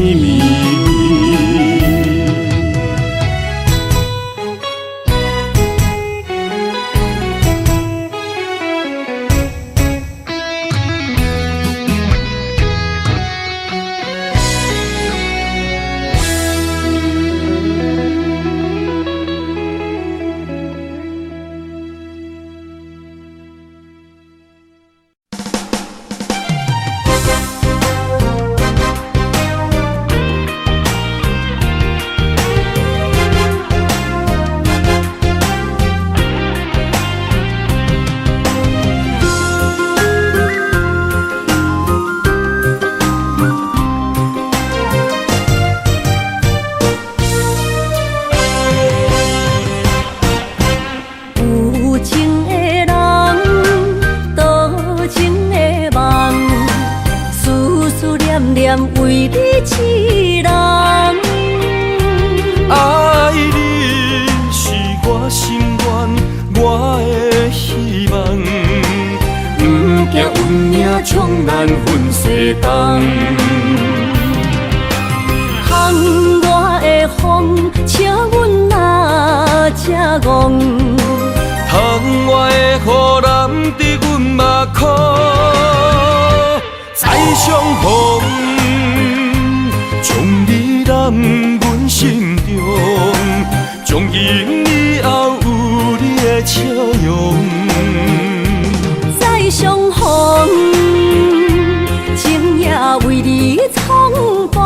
为你痴人，爱你是我心愿，我的希望，不惊运命冲咱分世东。窗外的风笑阮哪只戆，窗外的雨淋伫阮目眶，再相逢。将你揽阮心中，从今以后有你的笑容。再相逢，情也为你冲动，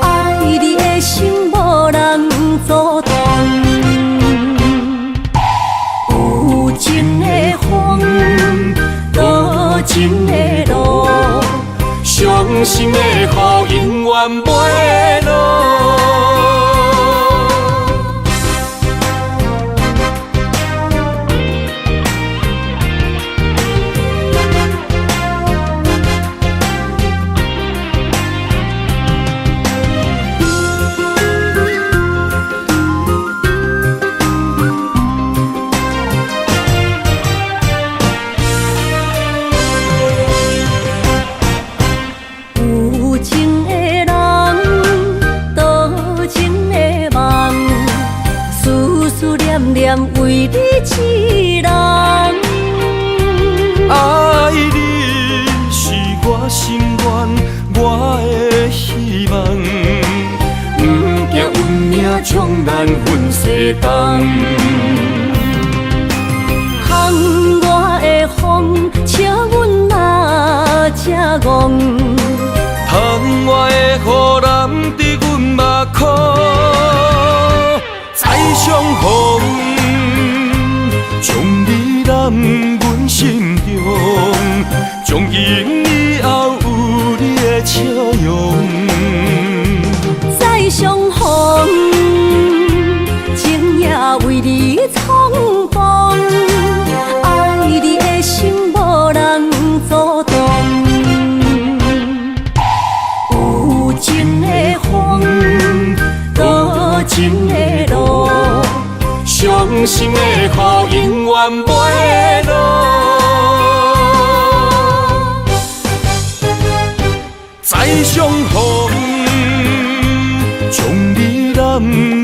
爱你的心无人阻挡。有情的风，多情的路。伤心的雨永远袂落。为你痴人，爱你是我心愿，我的希望，不惊运命冲咱分世东。窗外的风笑阮哪只戆，窗外的雨淋伫阮目眶，再相逢。将你揽阮心中，从今以后有你的笑容。再相逢，情也为你冲动，爱你的心无人阻挡。有情的风，多情的路。伤心的雨永远袂落，再相逢，将你揽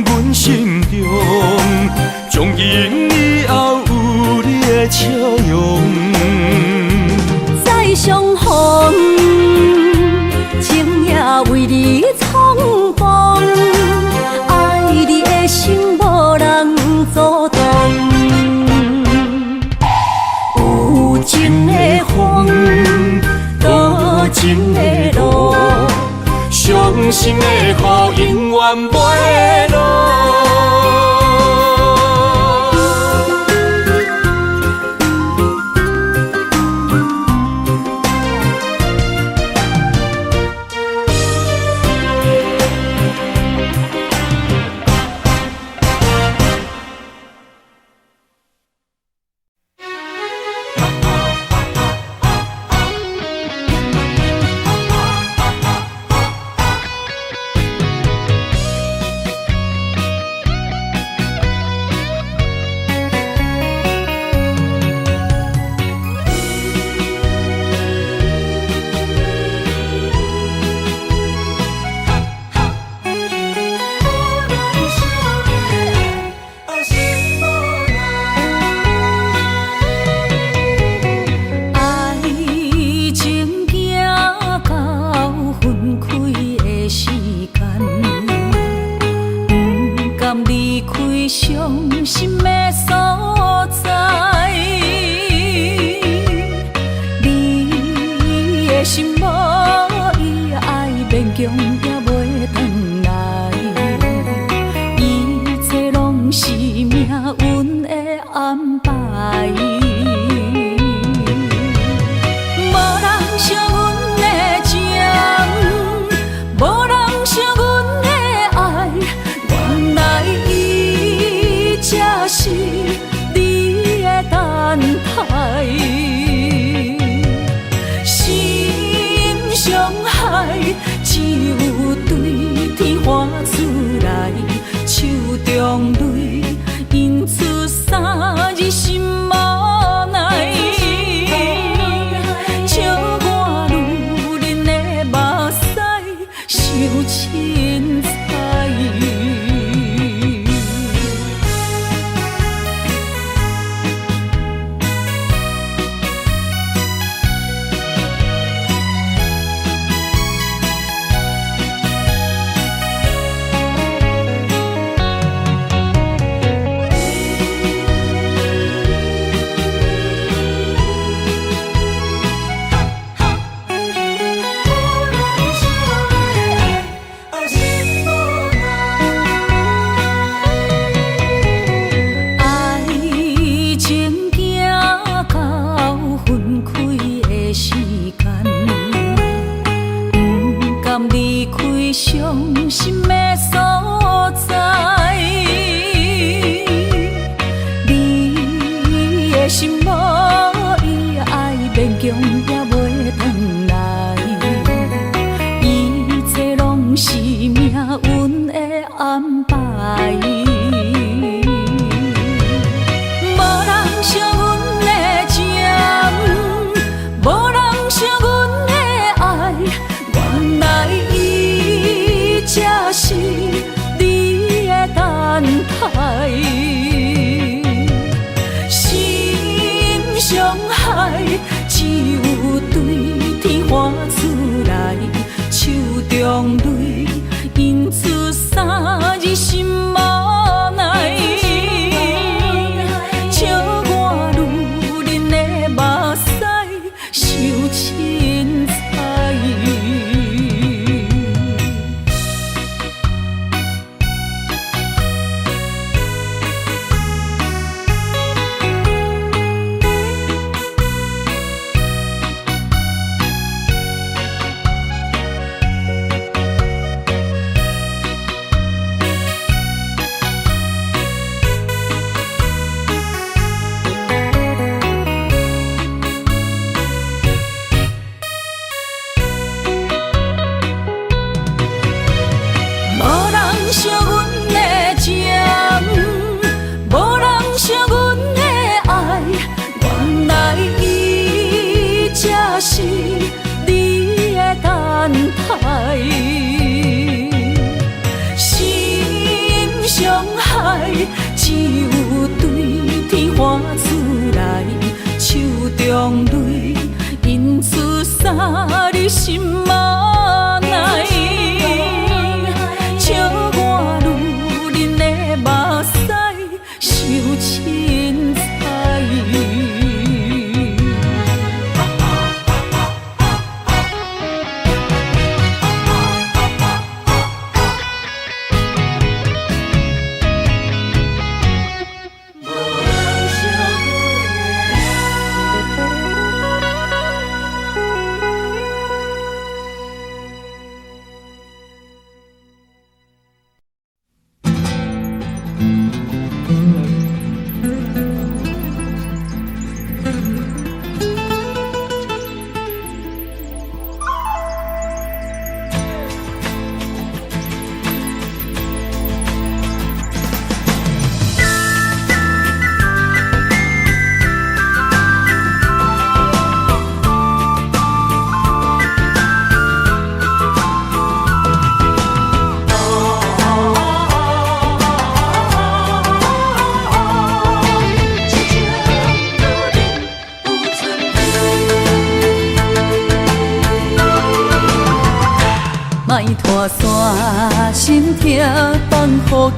阮心中，从今以后有你的笑容。再相逢，情也为你冲动，爱你的心无人阻挡。心的路，伤心的雨永远袂落。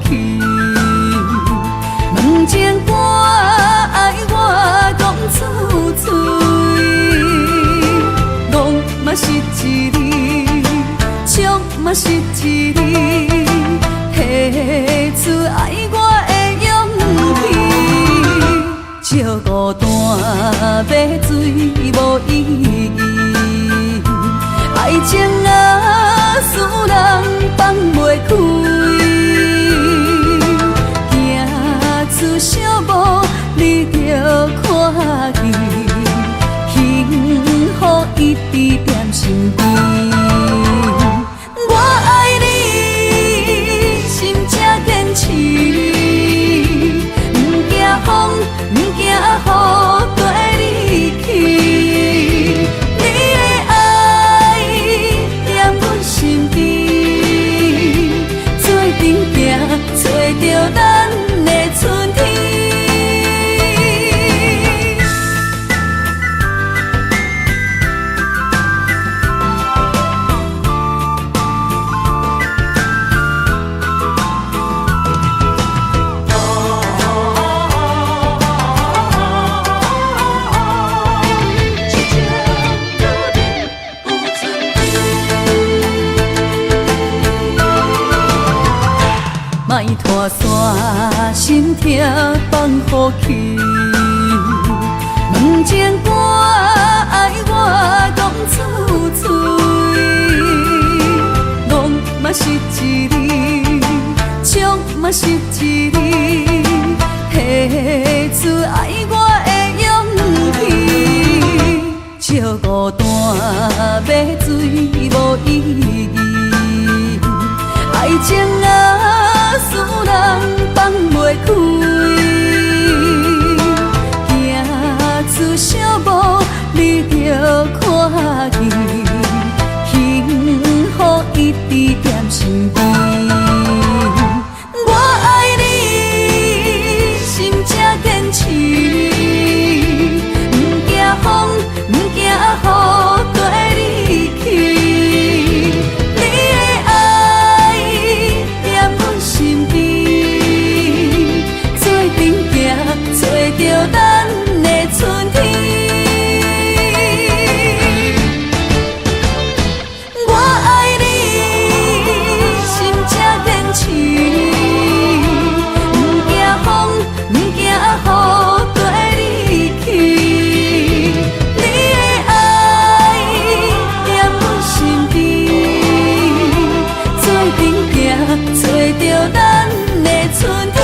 去。问情歌爱我讲出嘴，戆嘛是一字，唱嘛是一字，提出爱我的勇气。照孤单要水无意义，爱情啊，使人放袂开。出小步，你着看见，幸福一直踮身边。我爱你，心才坚持，不惊风，不惊雨，跟你去。你的爱踮阮身边，做阵行，找着咱的春天。莫拖山，心痛放予去。问情歌爱我讲出嘴，戆嘛是一字，唱嘛是一字，提出爱我的勇气。照孤单要水无意义，爱情啊，使人放袂开。行出小步，你着看见，幸福一直踮身边。我爱你，心才坚持，不惊风，不惊雨，跟你去。你的爱踮阮身边，做阵行，找着咱的春天。我爱你，心才坚持，不惊风，不惊雨，跟你去。你的爱踮阮身边，做阵行，找着咱的春天。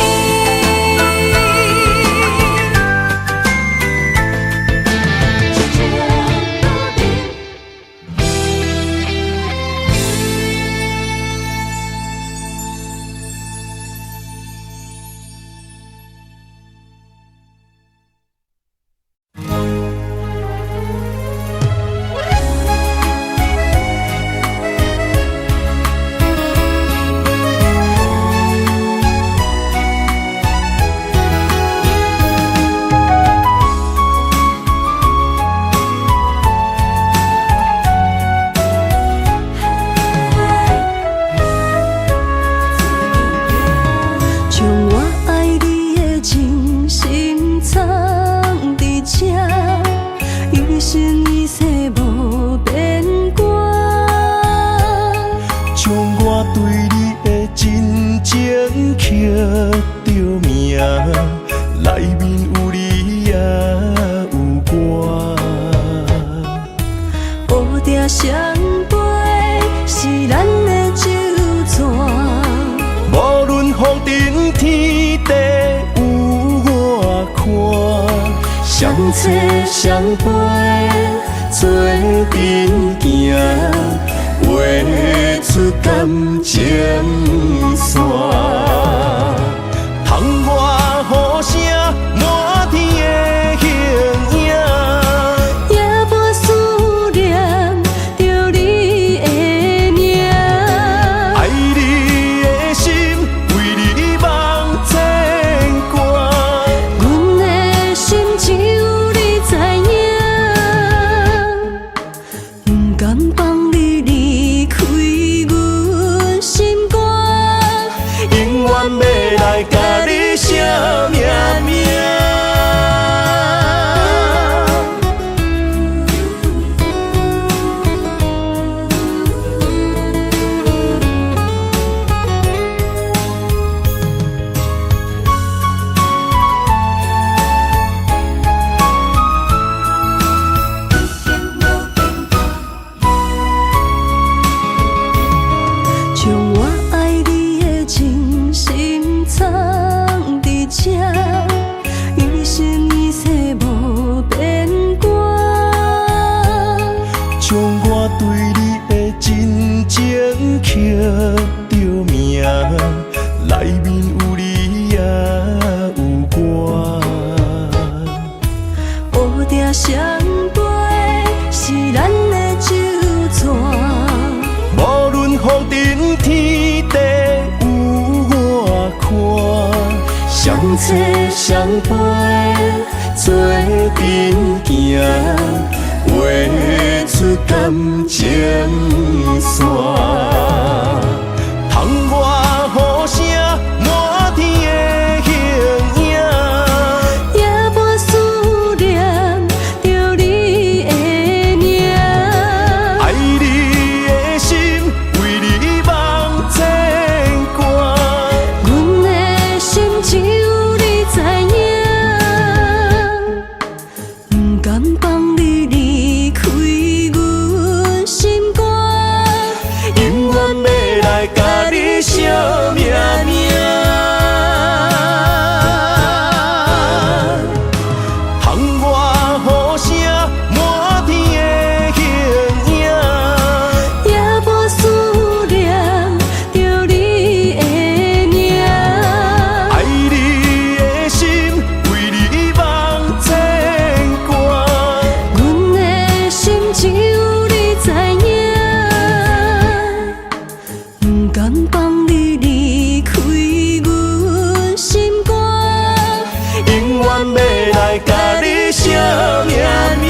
相陪是咱的酒泉，无论风尘天地有我看，相切相陪做阵行，画出感情线。窗外雨声满天的形影。永远情刻着名，内面有你也有我。乌蝶双飞是咱的酒泉，无论风尘天地有我看，相切相陪做阵行，画出感情线。窗外雨声满天的形影，夜半思念着你的名。爱你的心为你梦牵挂，阮的心只有你知影，不甘放你离开阮心肝，永远要来甲你惜命命。窗外雨声满天的形影，夜半思念着你的名。爱你的心为你梦牵挂，阮的心只有你知影，不甘放你离开阮心肝，永远要来甲你惜命命。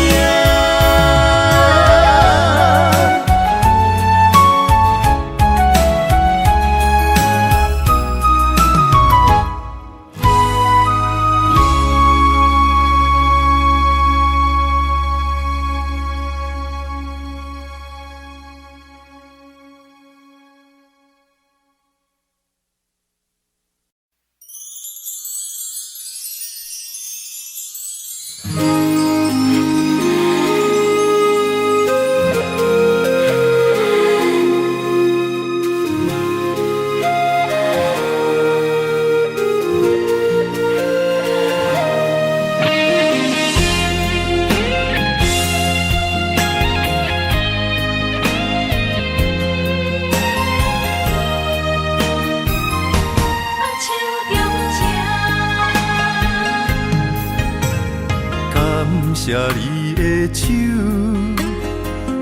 感谢你的手，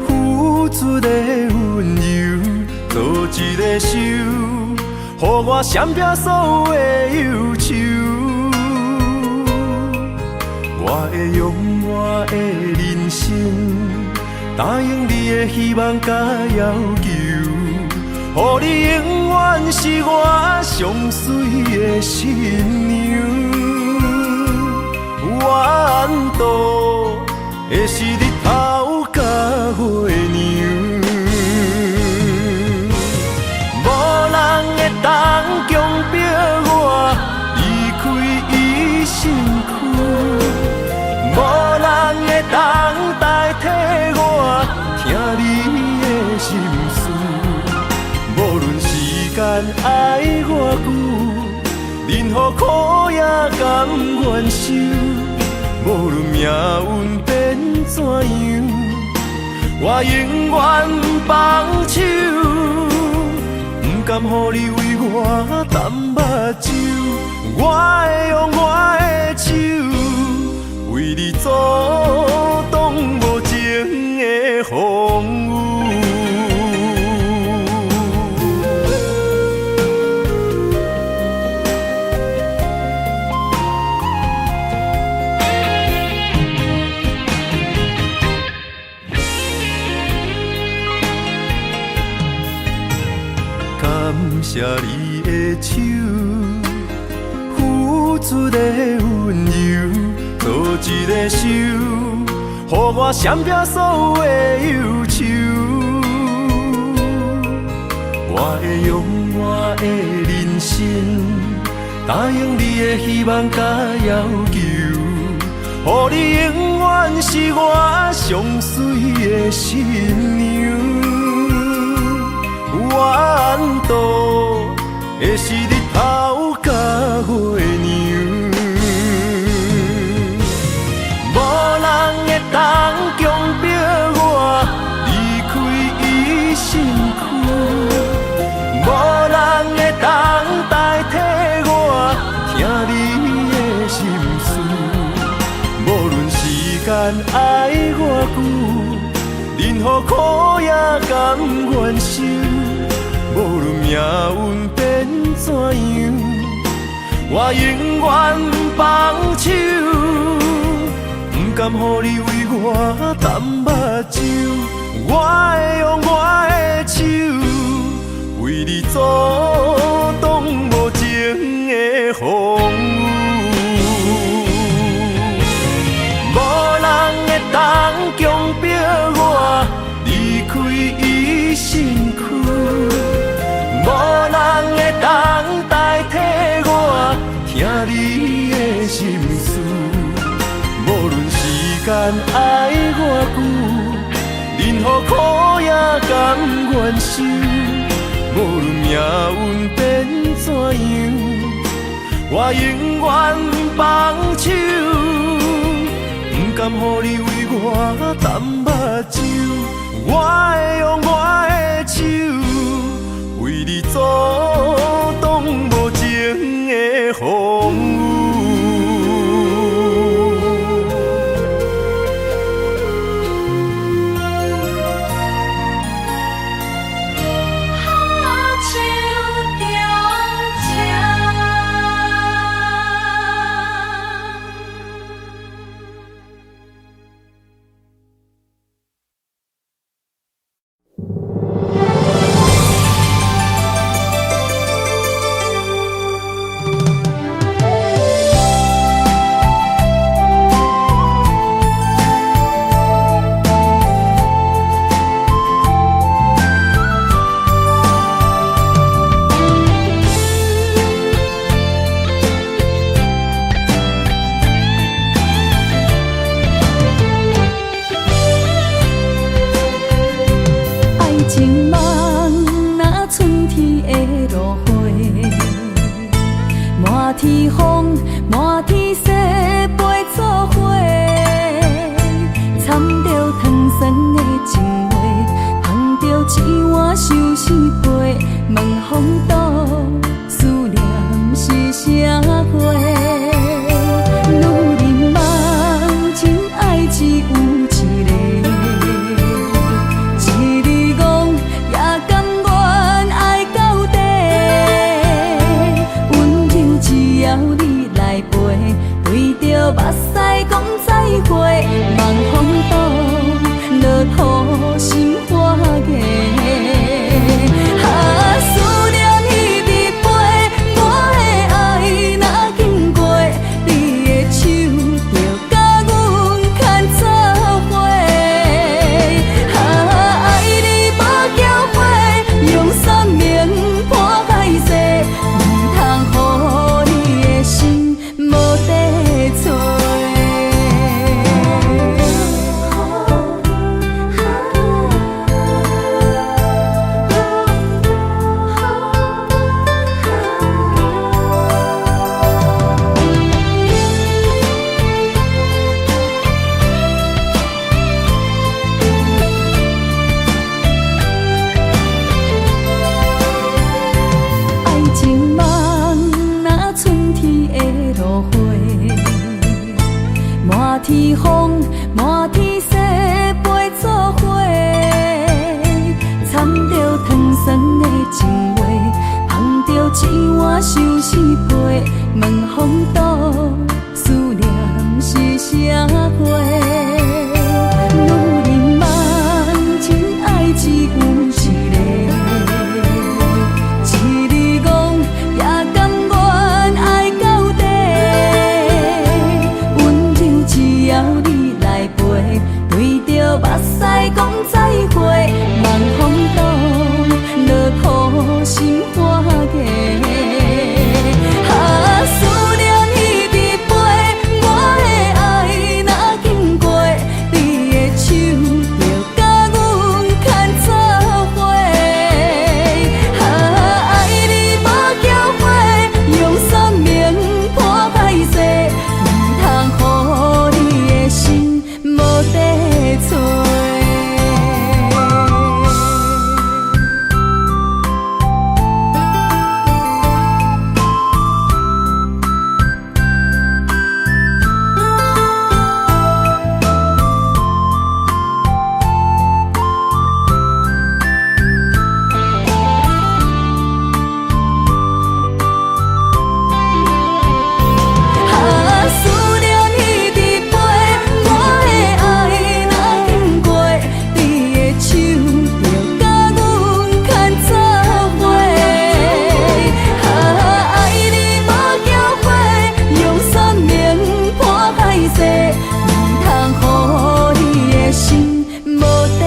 付出的温柔，做一个手，予我闪避所有的忧愁。我会用我的人生，答应你的希望甲要求，予你永远是我上水的新娘。缘途会是日头甲月亮，无人会当强迫我离开伊身躯，无人会当代替我听你的心事。无论时间爱偌久，任何苦也甘愿受。无论命运变怎样，我永远放手，不甘予你为我淡目睭。我会用我的手，为你阻挡无情的风雨。感谢你的手，付出的温柔，做一个手，予我闪避所有的忧愁。我会用我的人生，答应你的希望甲要求，予你永远是我上水的新娘。缘途会是日头甲月亮，无人会当强迫我离开伊身躯，爱我久，任何苦也甘愿受。无论命运变怎样，我永远放手，不甘予你为我淡目睭。我会用我的手，为你阻挡无情的风雨。无人会当强迫我离开伊身躯，无人会当代替我听你的心事。无论时间爱我久，任何苦也甘愿受。无论命运变怎样，我永远放手，不甘予你为我淡目睭。我会用我的手，为你阻挡无情的风雨。天风，满天雪，陪做伙，掺着糖酸的情话，捧着一碗相思杯，问风度，思念是啥货？女人梦，真爱只有一个，一字讲也甘愿爱到底。只要你来陪，对着目屎讲再会，望风度，落雨心花芽。思念彼日飞，我的爱若经过，你的手就甲阮牵做伙。爱你无后悔，用生命破海誓，唔通予心无地找。爱情梦，若春天的落花，满天风，满天雪，陪做伙，掺着糖酸的情话，捧着一碗相思杯，问风度，思念是啥货？女人梦，真爱只有一个。一字讲也甘愿爱到底，温柔只要你来陪，对着目屎讲再会，望风度，落雨心花芽。思念彼日飞，我的爱若经过，你的手就甲阮牵做伙。爱你无后悔，用生命破海誓，唔通予你的心世，唔通予你的心无地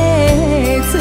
找。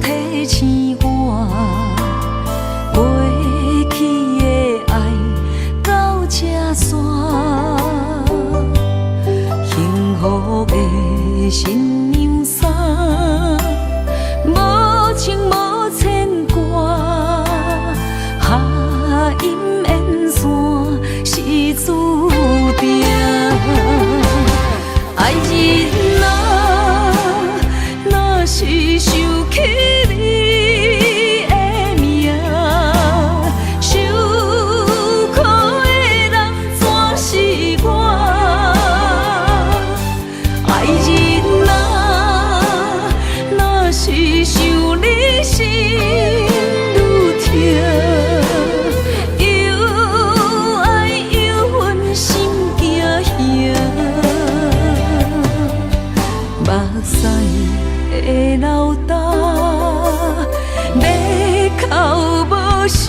提醒我，过去的爱到这煞，幸福的新娘衫，无情无牵挂，下阴缘线是注定，爱人啊，若是想起你的名，受苦的人全是我。爱人啊，若是想你心愈痛，又爱又恨心惊吓，目屎的流干。哭无声，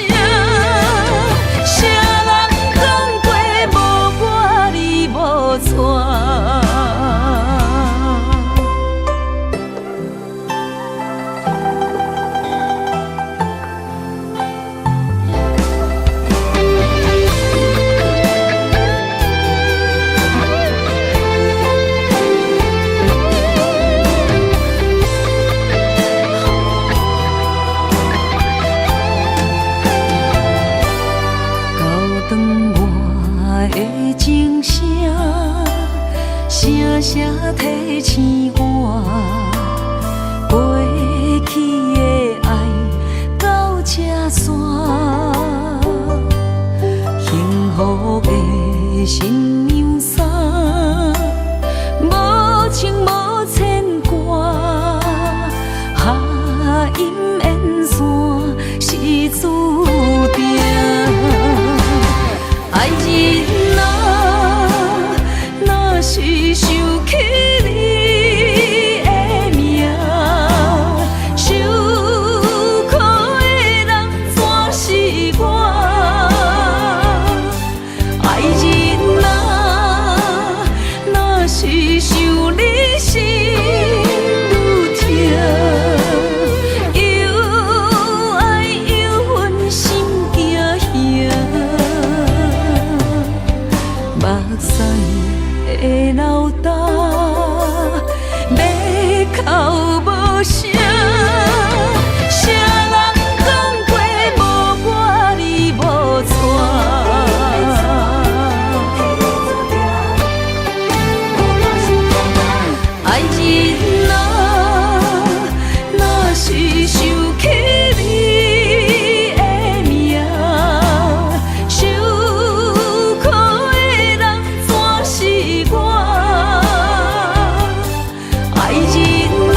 谁人讲过无我你无带？情声，声声提醒我，过去的爱到这煞，幸福的新娘衫，无情无牵挂，下阴缘线是注定，爱人啊，若是想起你的名，受苦的人全是我。爱人啊，若是想你心愈痛，又爱又恨心惊吓。目屎的流干，要哭无声，谁人讲过无我你无带？爱人啊，若是想起你的名，受苦的人全是我。爱人啊，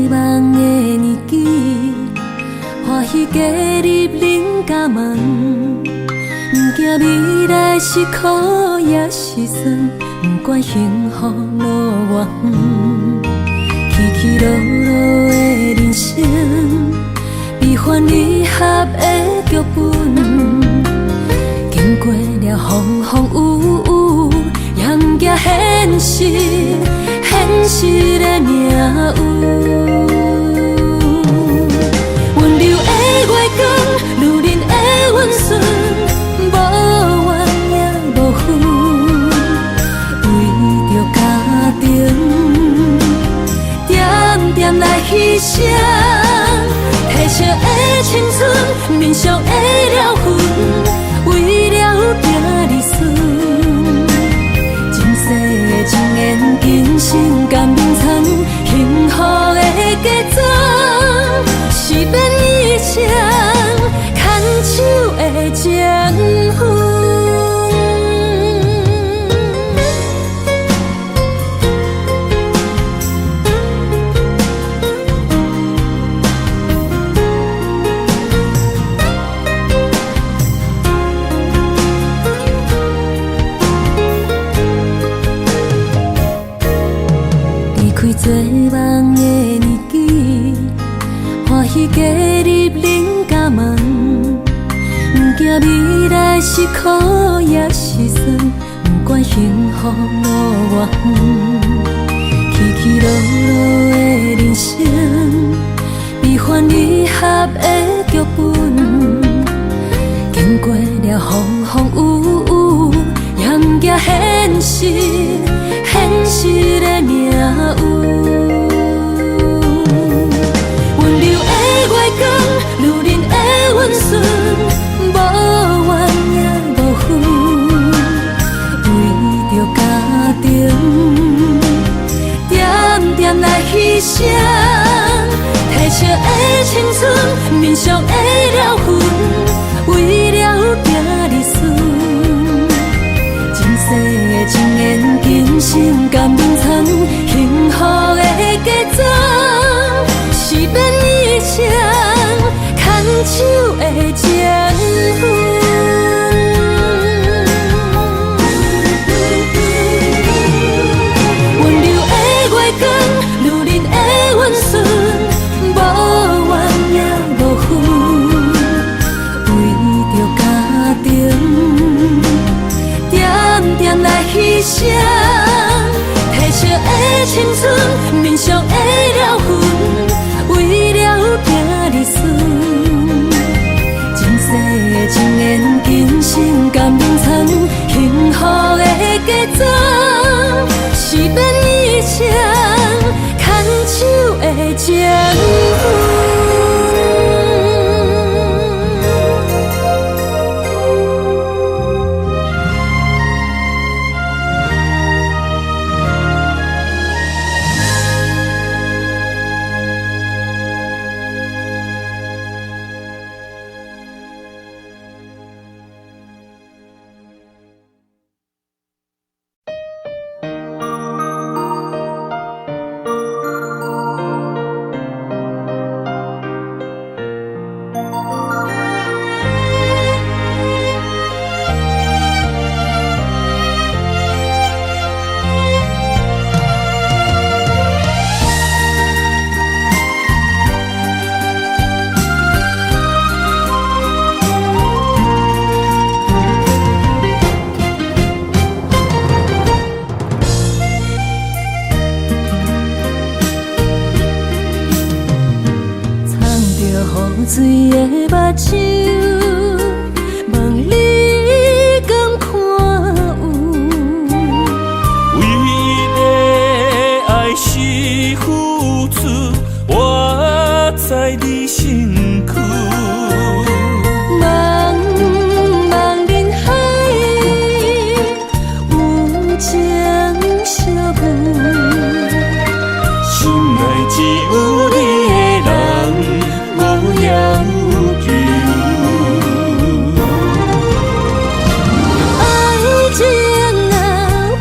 梦的年纪，欢喜加入恁家门。不惊未来是苦也是酸，不管幸福路偌远，起起落落的人生，悲欢离合的剧本。经过了风风雨雨，也不惊现实，现实的命运。温柔的月光，女人的温顺，无怨也无恨，为着家庭，点点来牺牲。褪色的青春，面上的了痕，为了行儿孙，前世的情缘，今生甘眠藏，幸福的家庄，是变一生牵手的情分。做梦的年纪，欢喜加入恁家门。不惊未来是苦也是酸，不管幸福路偌远，起起落落的人生，悲欢离合的剧本。经过了风风雨雨，也不惊现实，现实的命运。温柔的月光，女人的温顺，无怨也无恨，为着家庭，点点来牺牲。褪色的青春，面上的了痕，为了行儿孙。前世的情缘，今生甘眠藏，幸福的家庄，是变一生牵手的情分。温柔的月光，女人的温顺，无怨也无恨，为着家庭，点点来牺牲。褪色的青春，面上的了痕，为了行儿孙。前世的情缘，今生甘眠藏，幸福的家庄，是变一生牵手的情分。水的目睭，望你敢看有。为了爱是付出，我在你身躯。茫茫人海，有情相伴，心内只有你的人。无要求，爱情啊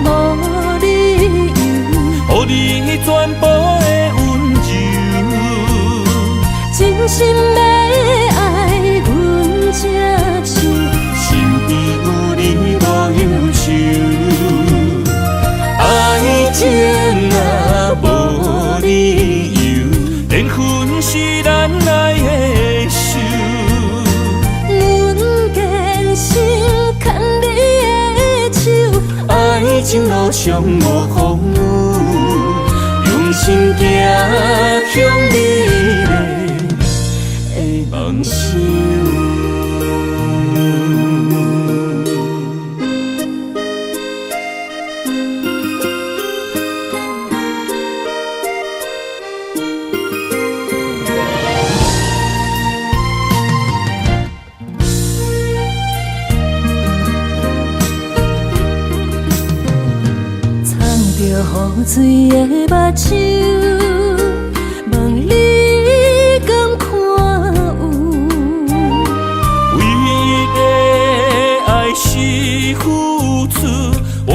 无理由，予你全部的温柔。心要爱阮才像，身边有你无忧愁，爱情若无理由，连分是咱来的受。阮坚守牵你的手，爱情路上无风雨，用心行向美丽的梦想。雨水的目睭，问你敢看有？唯一的爱是付出，我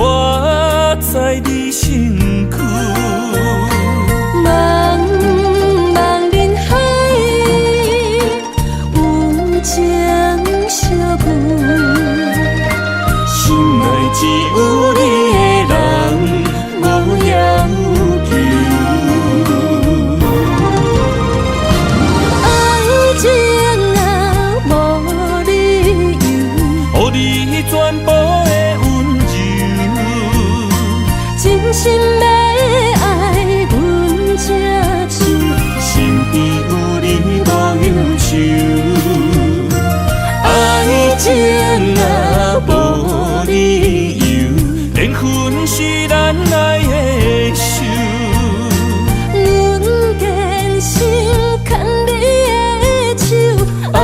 在你身躯。茫茫人海，有情相伴，心内只有你的人。无要求，爱情啊无理由，予你全部的温柔，真心要爱阮才像，身边有你无忧愁，爱情啊无理由，缘分是咱来的受。阮坚守牵你的手，爱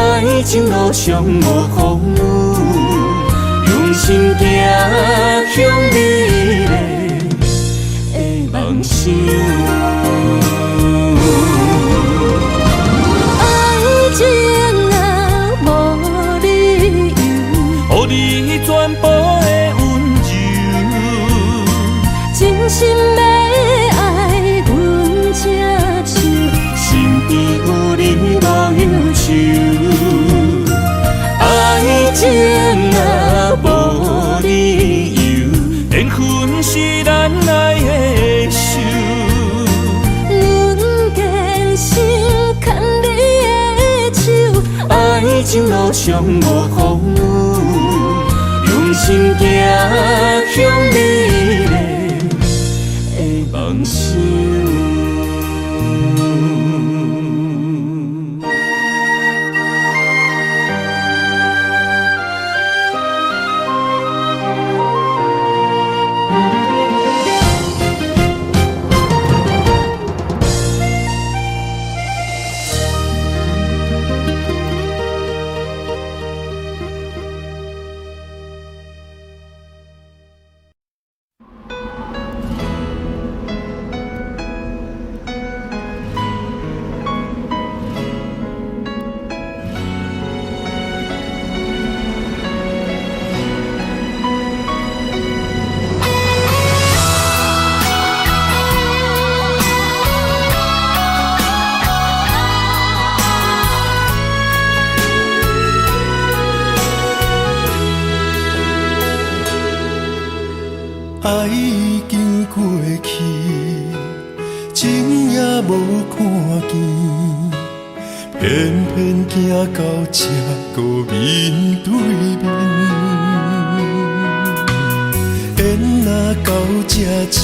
情路上无风雨，用心行向美丽的梦想。爱情啊无理由，予你全部的温柔，真心要爱阮才像，身边有你无忧愁，爱情啊无理由，缘分是咱来的受。阮坚守牵你的手，爱情路上无风雨，用心行向美丽的梦想。爱已经过去，情也无看见，偏偏行到这个面对面。缘若到这止，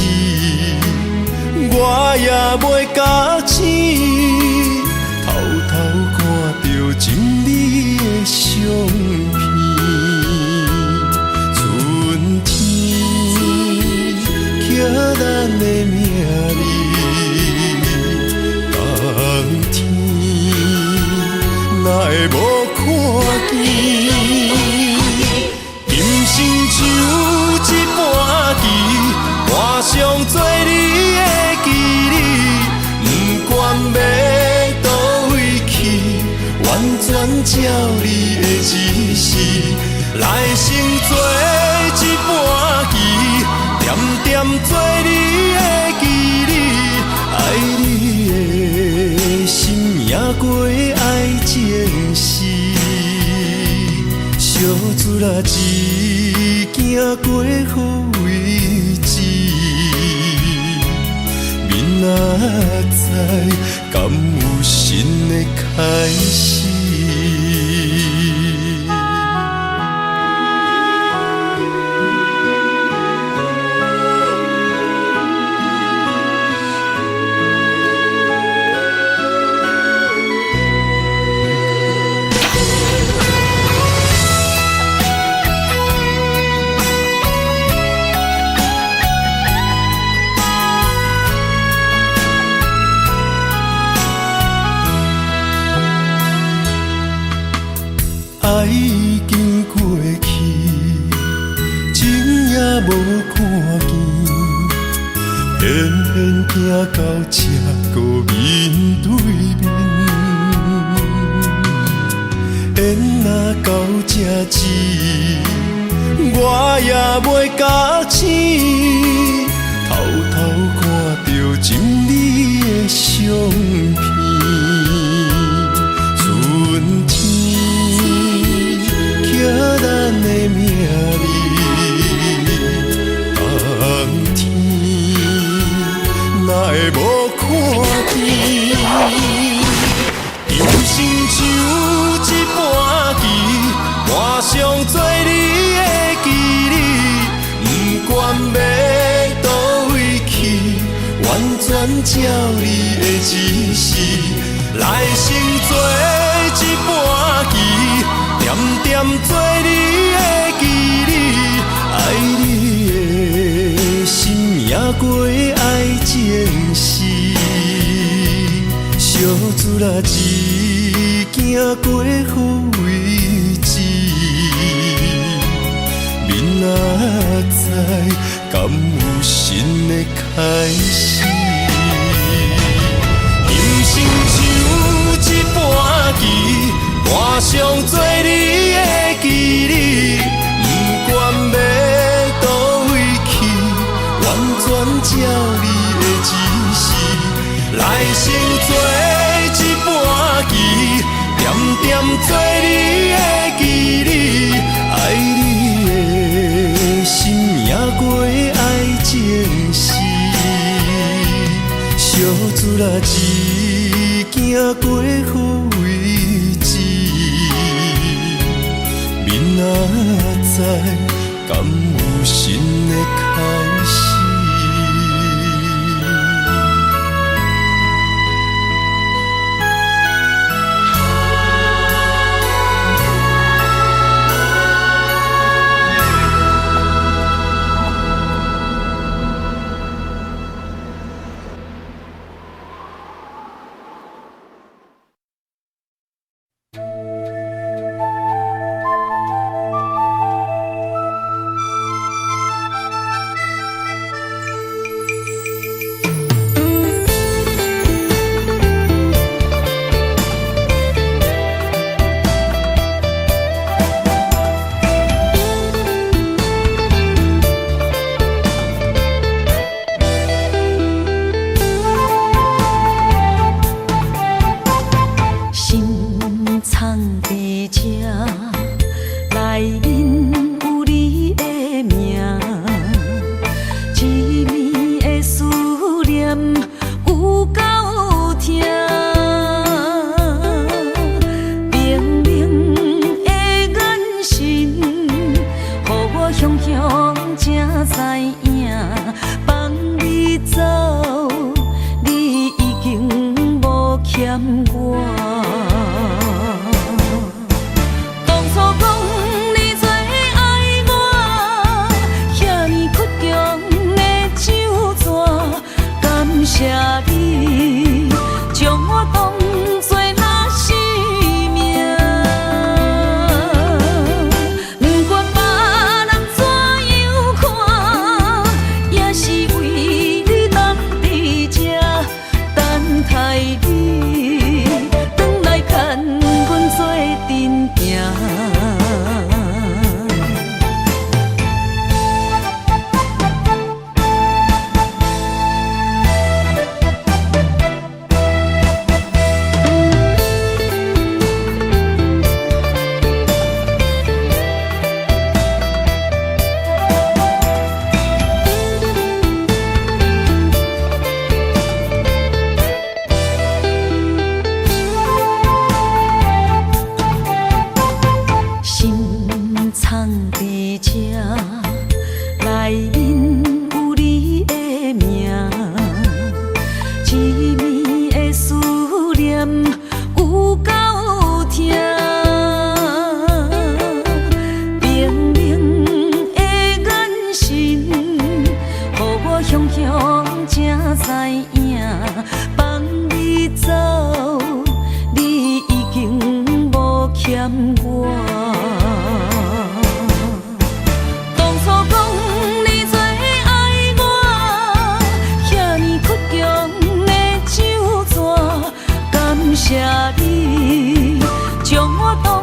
我也袂甲醒，偷偷看到情你的相片。咱的名字，冬天哪会无看见？今生像一盘棋，换上做你的记忆，不管要倒位去，完全照你的指示，来生做一盘棋。点点做你的记忆，爱你的心也过爱子啦，一行过好位置，明仔载敢有新的开始？爱已经过去，情也无看见，偏偏行到这个面对面。缘若到这止，我也袂甲醒，偷偷看到情侣的相片。春天。刻咱的名字，冬天哪会无看见？人生像一盘棋，换上做你的记忆，不管要倒位去，完全照你的指示，来生做一盘棋。点点做你的记忆，爱你的心也过爱情诗。小子啦，一行过好位置，明仔载敢有新的开始？人生像一盘棋。换上做你的记忆，不管要倒位去，完全照你的指示。来生做一盘棋，点点做你的记忆，爱你的心也过爱情诗。小子啦，一行过好位置。明仔载敢有新的开始？等谢你，将我当